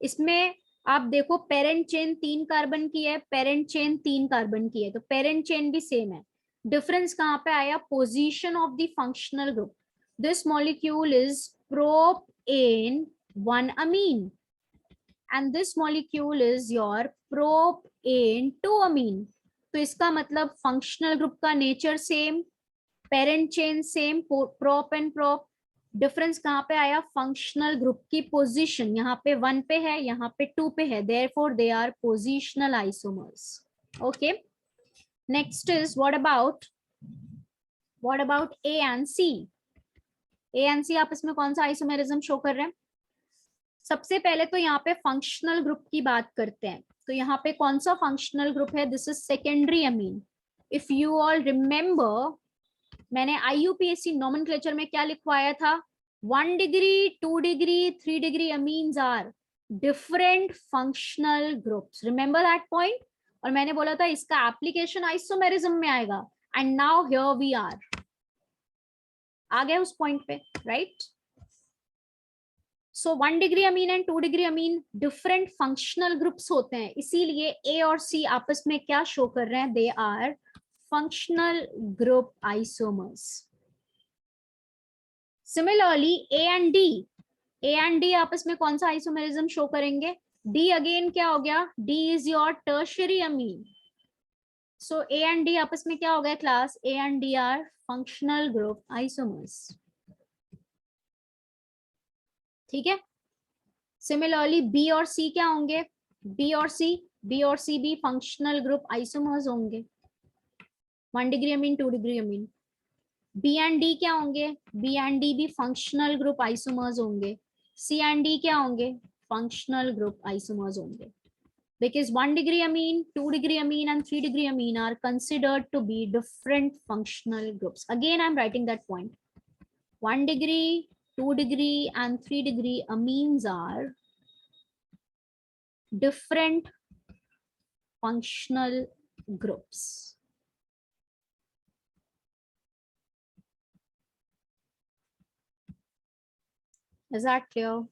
इसमें, आप देखो पेरेंट चेन 3 कार्बन की है, पेरेंट चेन 3 कार्बन की है, तो पेरेंट चेन भी सेम है. डिफरेंस कहाँ पे आया, position of the functional group. This molecule is propane 1 amine and this molecule is your propane 2 amine. तो इसका मतलब फंक्शनल ग्रुप का nature same, parent chain same, prop and prop. Difference कहाँ पे आया, फंक्शनल ग्रुप की पोजीशन, यहाँ पे 1 पे है, यहाँ पे 2 पे है, therefore they are positional isomers. Okay, next is what about A and C. A and C आपस में कौन सा आइसोमेरिज्म शो कर रहे हैं. सबसे पहले तो यहाँ पे फंक्शनल ग्रुप की बात करते हैं, तो यहाँ पे कौन सा फंक्शनल ग्रुप है, this is secondary amine. If you all remember, मैंने IUPAC नोमेनक्लेचर में क्या लिखवाया था, 1 degree, 2 degree, 3 degree amines are different functional groups. Remember that point. और मैंने बोला था इसका एप्लीकेशन आइसोमेरिज्म में आएगा, and now here we are, आ गए उस पॉइंट पे, right. So 1 degree amine and 2 degree amine different functional groups होते हैं, इसीलिए A और C आपस में क्या शो कर रहे हैं, they are functional group isomers. Similarly, A and D आपस में कौन सा आइसोमेरिज्म शो करेंगे, D अगेन क्या हो गया, D is your tertiary amine. So A and D आपस में क्या हो गया class, A and D are functional group isomers. ठीक है. Similarly, B और C क्या होंगे, B और C भी functional group isomers होंगे, 1 degree Amin, 2 degree Amin. B and D क्या होंगे, B एंड D भी फंक्शनल ग्रुप आइसोमर्स होंगे. C एंड D क्या होंगे, फंक्शनल ग्रुप आइसोमर्स होंगे. Because 1 degree amine, 2 degree amine and 3 degree amine are considered to be different functional groups. Again, I'm writing that point. 1 degree, 2 degree and 3 degree amines are different functional groups. Is that clear?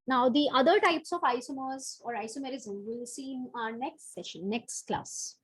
Now, the other types of isomers or isomerism we'll see in our next session, next class.